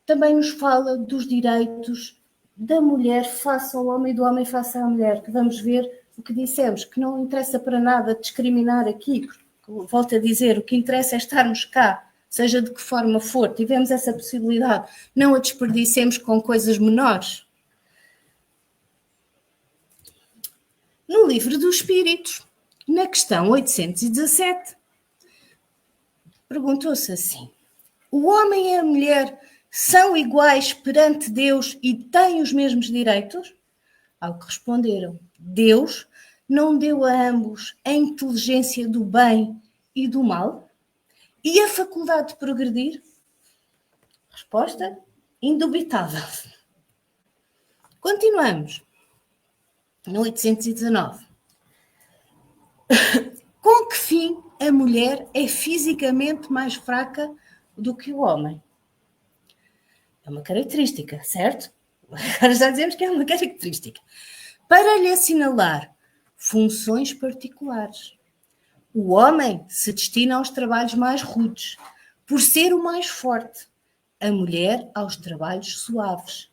também nos fala dos direitos da mulher face ao homem e do homem face à mulher, que vamos ver o que dissemos, que não interessa para nada discriminar aqui, volto a dizer, o que interessa é estarmos cá, seja de que forma for, tivemos essa possibilidade, não a desperdicemos com coisas menores. No Livro dos Espíritos, na questão 817, perguntou-se assim: o homem e a mulher são iguais perante Deus e têm os mesmos direitos? Ao que responderam: Deus não deu a ambos a inteligência do bem e do mal? E a faculdade de progredir? Resposta indubitável. Continuamos. No 819. Com que fim a mulher é fisicamente mais fraca do que o homem? É uma característica, certo? Agora já dizemos que é uma característica. Para lhe assinalar funções particulares. O homem se destina aos trabalhos mais rudes, por ser o mais forte. A mulher aos trabalhos suaves.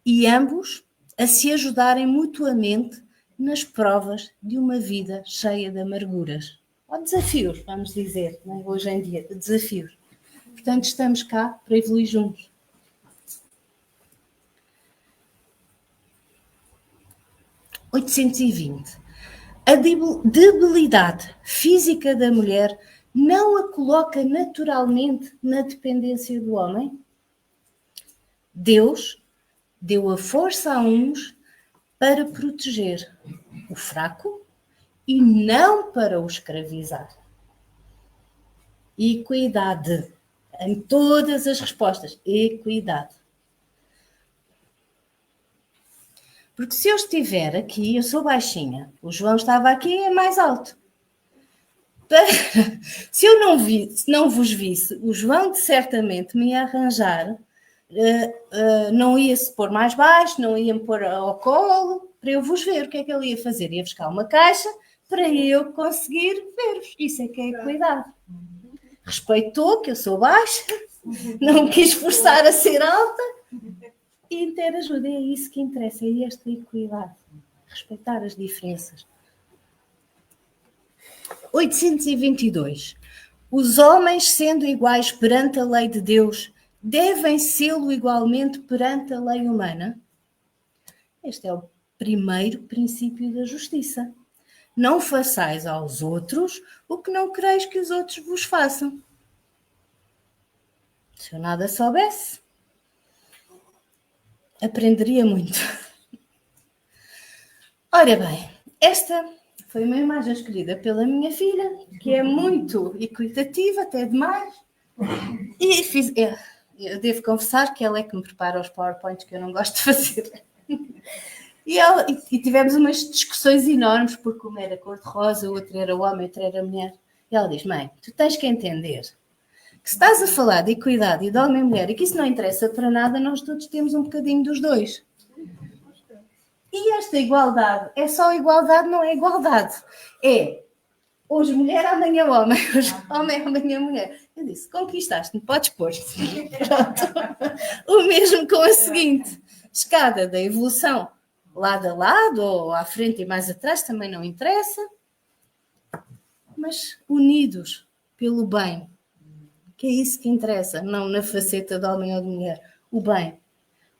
E ambos a se ajudarem mutuamente nas provas de uma vida cheia de amarguras. Ou desafios, vamos dizer, né? Hoje em dia, desafios. Portanto, estamos cá para evoluir juntos. 820. A debilidade física da mulher não a coloca naturalmente na dependência do homem? Deus deu a força a uns para proteger o fraco e não para o escravizar. Equidade. Em todas as respostas. Equidade. Porque se eu estiver aqui, eu sou baixinha. O João estava aqui, é mais alto. Se eu não vos visse, o João certamente me ia arranjar, não ia se pôr mais baixo, não ia me pôr ao colo, para eu vos ver. O que é que ele ia fazer? Ia buscar uma caixa para eu conseguir ver-vos. Isso é que é equidade. Respeitou que eu sou baixa, não me quis forçar a ser alta e ter ajuda. É isso que interessa, é esta equidade. Respeitar as diferenças. 822. Os homens, sendo iguais perante a lei de Deus, devem sê-lo igualmente perante a lei humana? Este é o primeiro princípio da justiça. Não façais aos outros o que não quereis que os outros vos façam. Se eu nada soubesse, aprenderia muito. Ora bem, esta foi uma imagem escolhida pela minha filha, que é muito equitativa, até demais. E eu devo confessar que ela é que me prepara os PowerPoints que eu não gosto de fazer. E tivemos umas discussões enormes, porque uma era cor-de-rosa, outra era homem, outra era mulher. E ela diz: mãe, tu tens que entender que se estás a falar de equidade e de homem e mulher e que isso não interessa para nada, nós todos temos um bocadinho dos dois. E esta igualdade é só igualdade, não é igualdade. É hoje mulher, amanhã homem. Hoje homem, amanhã mulher. Eu disse: conquistaste-me, podes pôr. Pronto. O mesmo com a seguinte: escada da evolução, lado a lado, ou à frente e mais atrás, também não interessa. Mas unidos pelo bem. Que é isso que interessa, não na faceta de homem ou de mulher. O bem.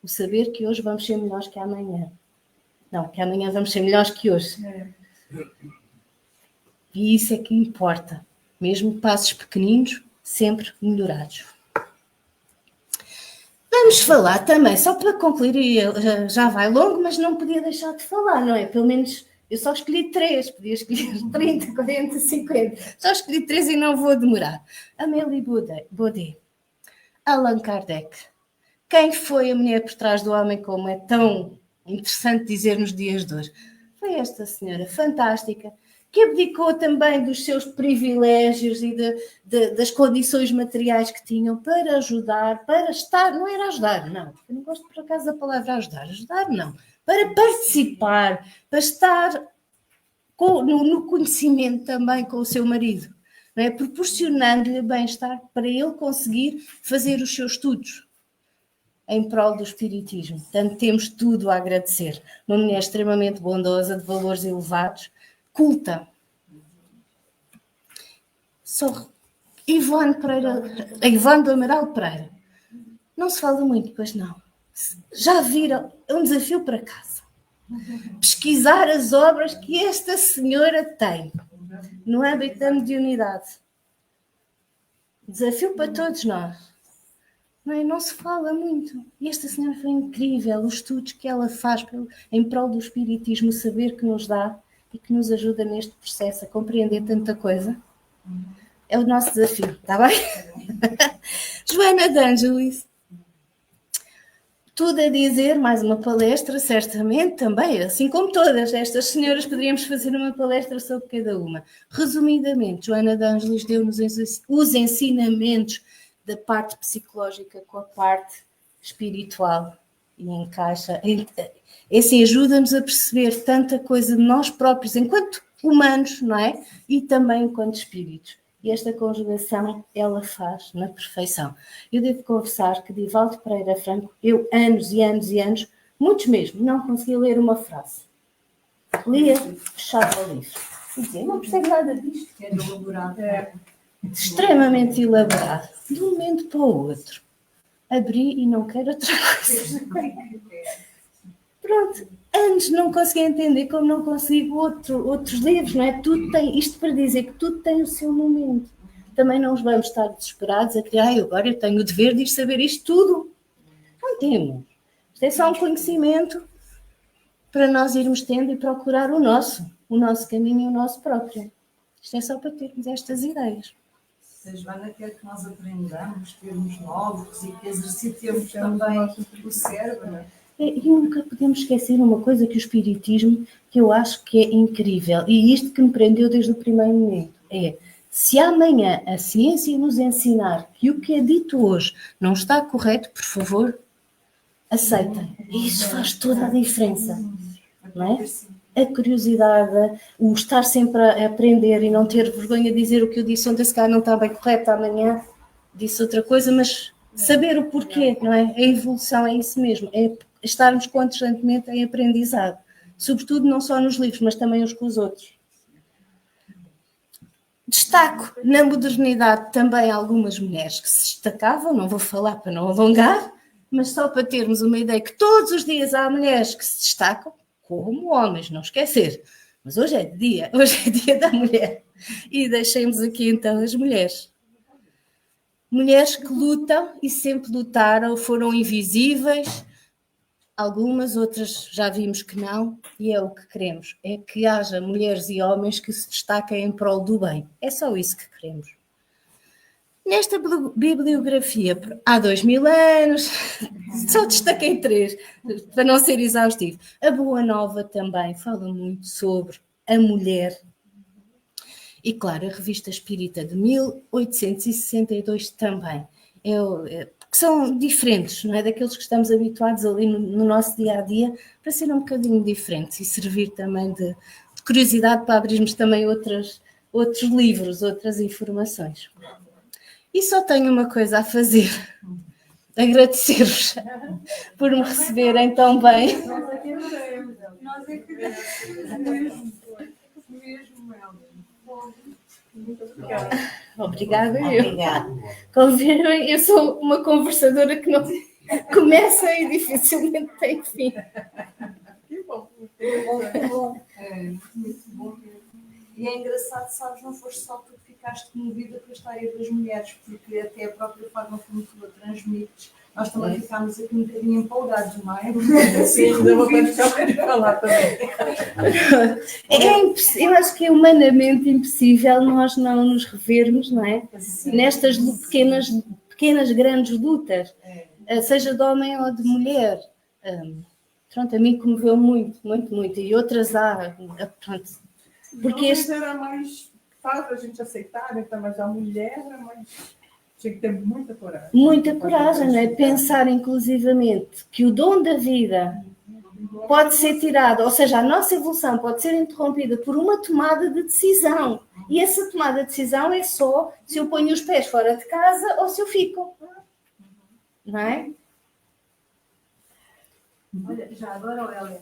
O saber que hoje vamos ser melhores que amanhã. Não, que amanhã vamos ser melhores que hoje. E isso é que importa. Mesmo passos pequeninos, sempre melhorados. Vamos falar também, só para concluir, e já vai longo, mas não podia deixar de falar, não é? Pelo menos eu só escolhi 3, podia escolher 30, 40, 50. Só escolhi 3 e não vou demorar. Amélie Baudet, Allan Kardec. Quem foi a mulher por trás do homem, como é tão interessante dizer nos dias de hoje? Foi esta senhora fantástica, que abdicou também dos seus privilégios e das condições materiais que tinham para ajudar, para estar, não era ajudar, não, eu não gosto por acaso da palavra ajudar não, para participar, para estar no conhecimento também com o seu marido, não é? Proporcionando-lhe bem-estar para ele conseguir fazer os seus estudos em prol do espiritismo. Portanto, temos tudo a agradecer. Uma mulher extremamente bondosa, de valores elevados, culta. Só Ivone do Amaral Pereira. Não se fala muito, pois não. Já viram? É um desafio para casa. Pesquisar as obras que esta senhora tem no âmbito da mediunidade. Desafio para todos nós. Não se fala muito. E esta senhora foi incrível. Os estudos que ela faz em prol do espiritismo, o saber que nos dá e que nos ajuda neste processo a compreender tanta coisa. É o nosso desafio, está bem? Joana de Ângelis. Tudo a dizer, mais uma palestra, certamente, também, assim como todas estas senhoras, poderíamos fazer uma palestra sobre cada uma. Resumidamente, Joana de Ângelis deu-nos os ensinamentos da parte psicológica com a parte espiritual e encaixa. Assim, ajuda-nos a perceber tanta coisa de nós próprios, enquanto humanos, não é? E também enquanto espíritos. E esta conjugação, ela faz na perfeição. Eu devo confessar que Divaldo Pereira Franco, eu anos e anos e anos, muitos mesmo, não conseguia ler uma frase. Lia, fechava o livro. E dizia, não percebo nada disto. É elaborado. Extremamente elaborado. De um momento para o outro. Abri e não quero outra coisa. Pronto. Antes não conseguia entender como não consigo outros livros, não é? Tudo tem, isto para dizer que tudo tem o seu momento. Também não vamos estar desesperados a criar, agora eu tenho o dever de saber isto tudo. Não temos. Isto é só um conhecimento para nós irmos tendo e procurar o nosso caminho e o nosso próprio. Isto é só para termos estas ideias. Se a Joana quer que nós aprendamos termos novos e que exercitemos também o cérebro, não é? E nunca podemos esquecer uma coisa que o espiritismo, que eu acho que é incrível, e isto que me prendeu desde o primeiro momento, é, se amanhã a ciência nos ensinar que o que é dito hoje não está correto, por favor, aceitem. E isso faz toda a diferença, não é? A curiosidade, o estar sempre a aprender e não ter vergonha de dizer o que eu disse ontem, se calhar não está bem correto, amanhã disse outra coisa, mas saber o porquê, não é? A evolução é isso mesmo, é estarmos constantemente em aprendizado, sobretudo não só nos livros, mas também uns com os outros. Destaco na modernidade também algumas mulheres que se destacavam, não vou falar para não alongar, mas só para termos uma ideia que todos os dias há mulheres que se destacam, como homens, não esquecer. Mas hoje é dia da mulher. E deixemos aqui então as mulheres. Mulheres que lutam e sempre lutaram, foram invisíveis, algumas, outras já vimos que não, e é o que queremos, é que haja mulheres e homens que se destaquem em prol do bem. É só isso que queremos. Nesta bibliografia, há 2000 anos, só destaquei 3, para não ser exaustivo. A Boa Nova também fala muito sobre a mulher. E, claro, a Revista Espírita de 1862 também. Que são diferentes, não é? Daqueles que estamos habituados ali no nosso dia-a-dia, para ser um bocadinho diferentes e servir também de curiosidade para abrirmos também outros livros, outras informações. E só tenho uma coisa a fazer, agradecer-vos por me receberem tão bem. Nós é que adoramos. Nós é que adoramos. Mesmo, muito obrigada. Obrigada, Como viram, eu sou uma conversadora que não começa e dificilmente tem fim. Que bom. Que bom. É muito bom. E é engraçado, sabes, não foste só tu que ficaste comovida com a história das mulheres, porque até a própria forma como tu a transmites, nós também ficámos aqui um bocadinho empolgados, não é? Sim, deu vontade de falar também. Eu acho que é humanamente impossível nós não nos revermos, não é? Nestas pequenas, grandes lutas, seja de homem ou de mulher. Pronto, a mim comoveu muito, muito, muito. E outras há, pronto. Porque era mais fácil a gente aceitar, então, mas a mulher era mais... Tinha que ter muita coragem. Muita coragem, não é? Pensar inclusivamente que o dom da vida pode ser tirado, ou seja, a nossa evolução pode ser interrompida por uma tomada de decisão. E essa tomada de decisão é só se eu ponho os pés fora de casa ou se eu fico. Não é? Olha, já agora, Aurélia,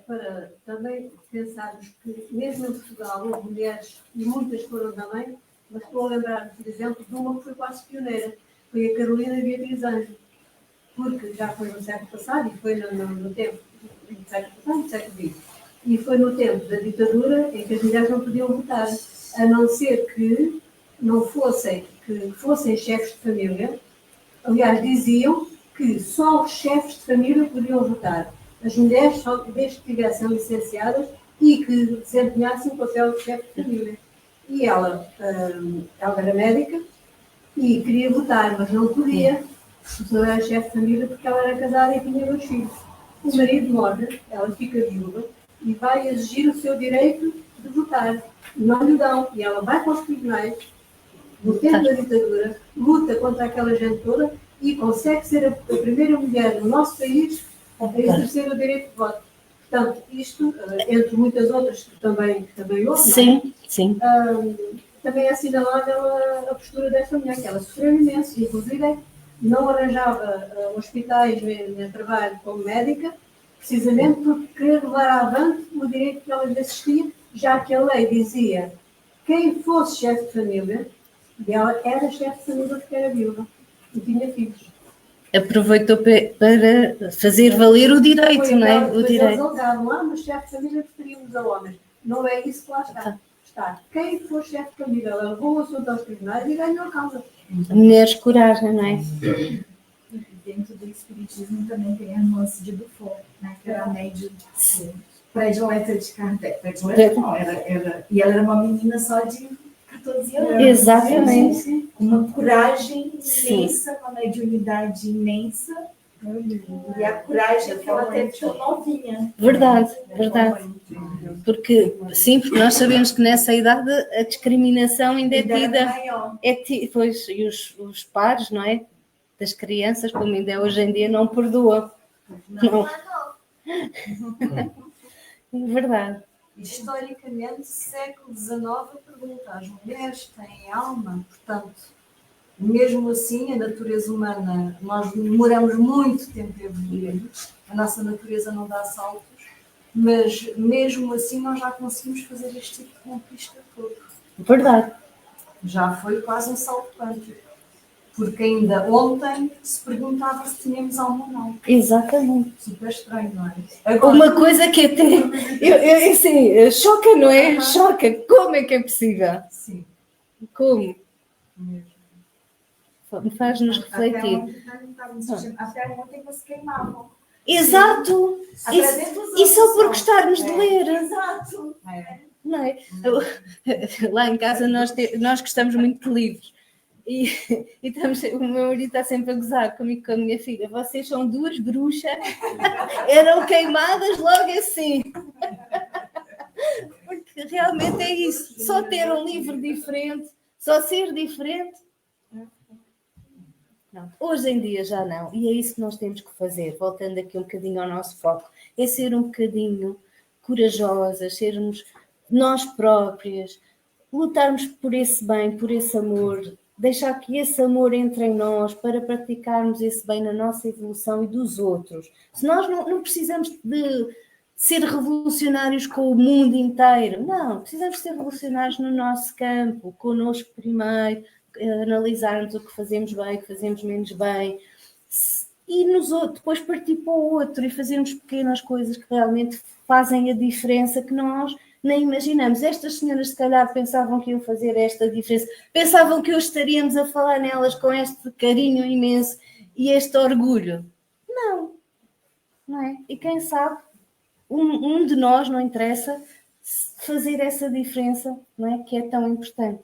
para também pensarmos que mesmo em Portugal houve mulheres, e muitas foram também, mas estou a lembrar, por exemplo, de uma que foi quase pioneira, foi a Carolina Beatriz Anjo, porque já foi no século passado, e foi no tempo do século passado, do século XX, e foi no tempo da ditadura em que as mulheres não podiam votar, a não ser que não fossem chefes de família. Aliás, diziam que só os chefes de família podiam votar. As mulheres só desde que tivessem licenciadas e que desempenhassem o papel de chefe de família. E ela era médica e queria votar, mas não podia. Não era chefe de família porque ela era casada e tinha 2 filhos. O marido morre, ela fica viúva e vai exigir o seu direito de votar. Não lhe dão. E ela vai para os tribunais, no tempo da ditadura, luta contra aquela gente toda e consegue ser a primeira mulher no nosso país a exercer o direito de voto. Portanto, isto, entre muitas outras que também houve, sim, sim. Também é assinalável a postura desta mulher, que ela sofreu imenso, inclusive não arranjava hospitais nem trabalho como médica, precisamente por querer levar avante o direito que ela lhe assistia, já que a lei dizia quem fosse chefe de família, e ela era chefe de família porque era viúva e tinha filhos. Aproveitou para fazer valer o direito, não é? O direito. Eles alegavam, mas chefe de família preferíamos a homens. Não é isso que lá está. Está. Quem for chefe de família, ela levou o assunto aos tribunais e ganhou a causa. Mulheres coragem, não é? Dentro do espiritismo também tem a nuance de Dufour, né? Que era a médium predileta de Kardec. Predileta não, e ela era uma menina só de 14 anos. Exatamente. Uma coragem imensa, uma mediunidade imensa. E a coragem que ela teve tão novinha. Verdade, verdade. Porque nós sabemos que nessa idade a discriminação ainda é tida. Pois, e os pares, não é? Das crianças, como ainda é hoje em dia, não perdoam. Não. É verdade. Historicamente, século XIX, a pergunta: as mulheres têm alma? Portanto, mesmo assim, a natureza humana, nós demoramos muito tempo a evoluir, a nossa natureza não dá saltos, mas mesmo assim nós já conseguimos fazer este tipo de conquista todo. Verdade. Já foi quase um salto quântico, porque ainda ontem se perguntava se tínhamos alma ou não. Exatamente. Super estranho, não é? Agora, uma coisa que até assim, choca, não é? Choca. Como é que é possível? Sim. Como? Faz-nos refletir. Até ontem você queimavam. Exato! E ssó por gostarmos de ler. Exato! Não é? Lá em casa nós gostamos muito de livros. E o meu marido está sempre a gozar comigo e com a minha filha. Vocês são 2 bruxas, eram queimadas logo assim. Porque realmente é isso. Só ter um livro diferente, só ser diferente. Não. Hoje em dia já não. E é isso que nós temos que fazer, voltando aqui um bocadinho ao nosso foco. É ser um bocadinho corajosas, sermos nós próprias, lutarmos por esse bem, por esse amor, deixar que esse amor entre em nós para praticarmos esse bem na nossa evolução e dos outros. Se nós não precisamos de ser revolucionários com o mundo inteiro, não, precisamos ser revolucionários no nosso campo, connosco primeiro, analisarmos o que fazemos bem, o que fazemos menos bem, e depois partir para o outro e fazermos pequenas coisas que realmente fazem a diferença, que nós nem imaginamos. Estas senhoras, se calhar, pensavam que iam fazer esta diferença, pensavam que hoje estaríamos a falar nelas com este carinho imenso e este orgulho. Não, não é? E quem sabe, um de nós, não interessa, fazer essa diferença, não é? Que é tão importante.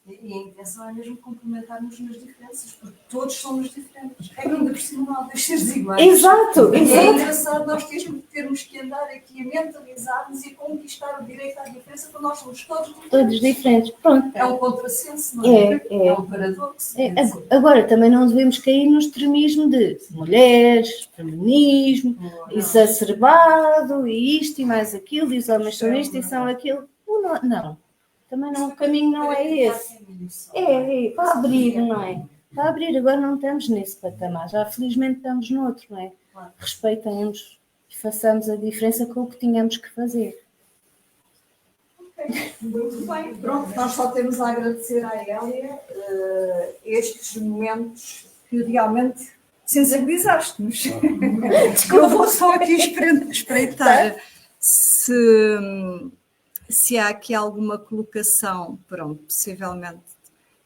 E a intenção é mesmo complementarmos nas diferenças, porque todos somos diferentes. É que ainda por cima não há dois seres iguais. Exato, E é exato. engraçado nós termos que andar aqui a mentalizar-nos e a conquistar o direito à diferença, quando nós somos todos diferentes. Todos diferentes. Pronto. É um contrassenso, não é? É. Um paradoxo. É, agora, também não devemos cair no extremismo de mulheres, feminismo, exacerbado, e isto e mais aquilo, e os homens são isto e são aquilo. Não, também não, o caminho não é esse. Para abrir, não é? Para abrir, agora não estamos nesse patamar, já felizmente estamos noutro, não é? Respeitemos e façamos a diferença com o que tínhamos que fazer. Muito bem, pronto, nós só temos a agradecer à Hélia estes momentos que realmente sensibilizaste-nos. Eu vou só aqui espreitar se há aqui alguma colocação, pronto, possivelmente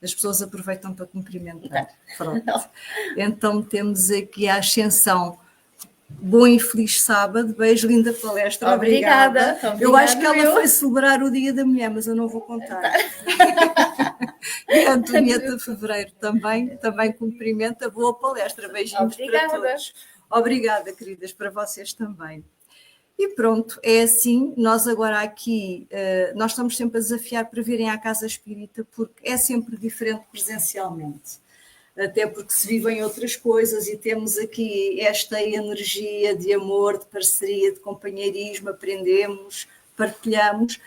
as pessoas aproveitam para cumprimentar. Pronto. Então temos aqui a Ascensão. Bom e feliz sábado, beijo, linda palestra, obrigada. Eu acho que ela foi celebrar o Dia da Mulher, mas eu não vou contar. E a Antonieta Fevereiro também cumprimenta, boa palestra, beijinhos para todos. Obrigada, queridas, para vocês também. E pronto, é assim, nós agora aqui, nós estamos sempre a desafiar para virem à Casa Espírita, porque é sempre diferente presencialmente. Até porque se vivem outras coisas e temos aqui esta energia de amor, de parceria, de companheirismo, aprendemos, partilhamos,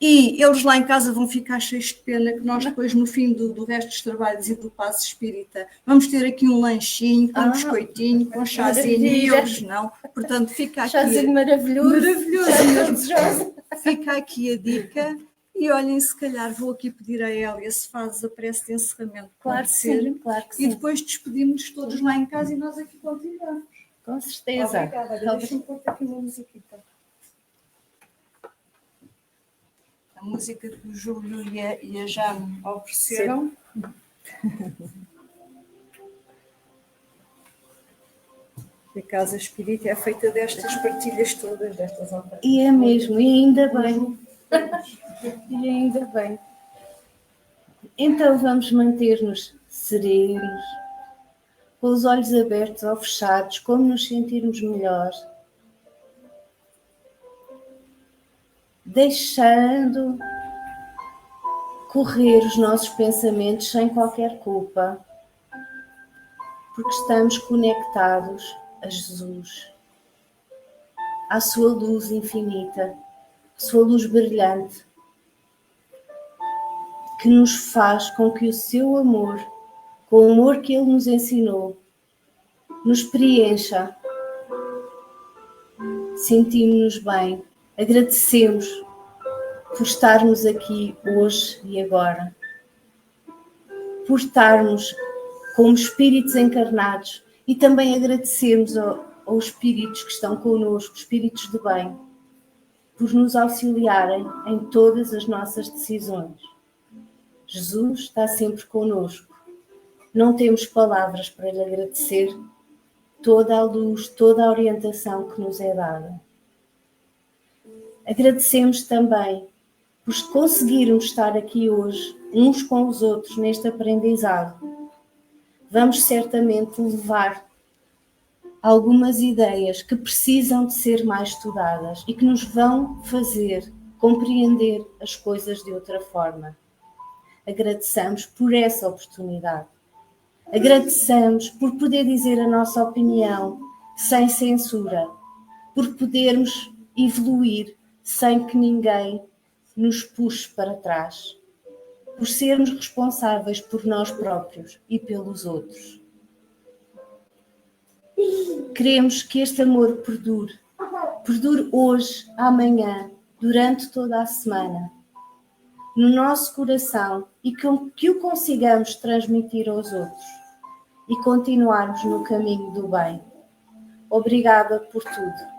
e eles lá em casa vão ficar cheios de pena que nós depois, no fim do resto dos trabalhos e do passo espírita, vamos ter aqui um lanchinho, com um biscoitinho, com um chazinho, e eles não. Portanto, fica aqui... Chazinho maravilhoso. Maravilhoso. Fica aqui a dica. E olhem, se calhar vou aqui pedir a Hélia se faz a prece de encerramento. Claro que sim, claro que sim. E depois despedimos-nos todos lá em casa e nós aqui continuamos. Com certeza. Obrigada. Deixa-me pôr aqui uma musiquita. A música que o Júlio e a Jane ofereceram. A Casa Espírita é feita destas partilhas todas, destas operações. E é mesmo, e ainda bem. E ainda bem. Então vamos manter-nos serenos, com os olhos abertos ou fechados, como nos sentirmos melhor. Deixando correr os nossos pensamentos sem qualquer culpa, porque estamos conectados a Jesus, à sua luz infinita, sua luz brilhante, que nos faz com que o seu amor, com o amor que ele nos ensinou, nos preencha. Sentimos-nos bem, agradecemos por estarmos aqui hoje e agora, por estarmos como espíritos encarnados e também agradecemos aos espíritos que estão connosco, espíritos de bem, por nos auxiliarem em todas as nossas decisões. Jesus está sempre connosco. Não temos palavras para lhe agradecer toda a luz, toda a orientação que nos é dada. Agradecemos também por conseguirmos estar aqui hoje, uns com os outros, neste aprendizado. Vamos certamente levar algumas ideias que precisam de ser mais estudadas e que nos vão fazer compreender as coisas de outra forma. Agradecemos por essa oportunidade. Agradecemos por poder dizer a nossa opinião sem censura, por podermos evoluir sem que ninguém nos puxe para trás, por sermos responsáveis por nós próprios e pelos outros. Queremos que este amor perdure hoje, amanhã, durante toda a semana, no nosso coração, e que o consigamos transmitir aos outros e continuarmos no caminho do bem. Obrigada por tudo.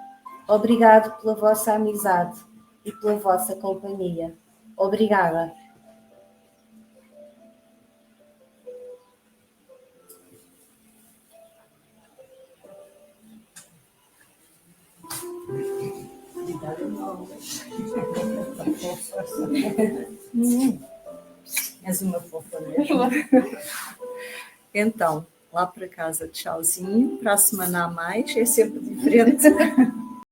Obrigado pela vossa amizade. e pela vossa companhia. Obrigada. És uma fofa mesmo. Então, lá para casa, tchauzinho. Para a semana a mais, é sempre diferente.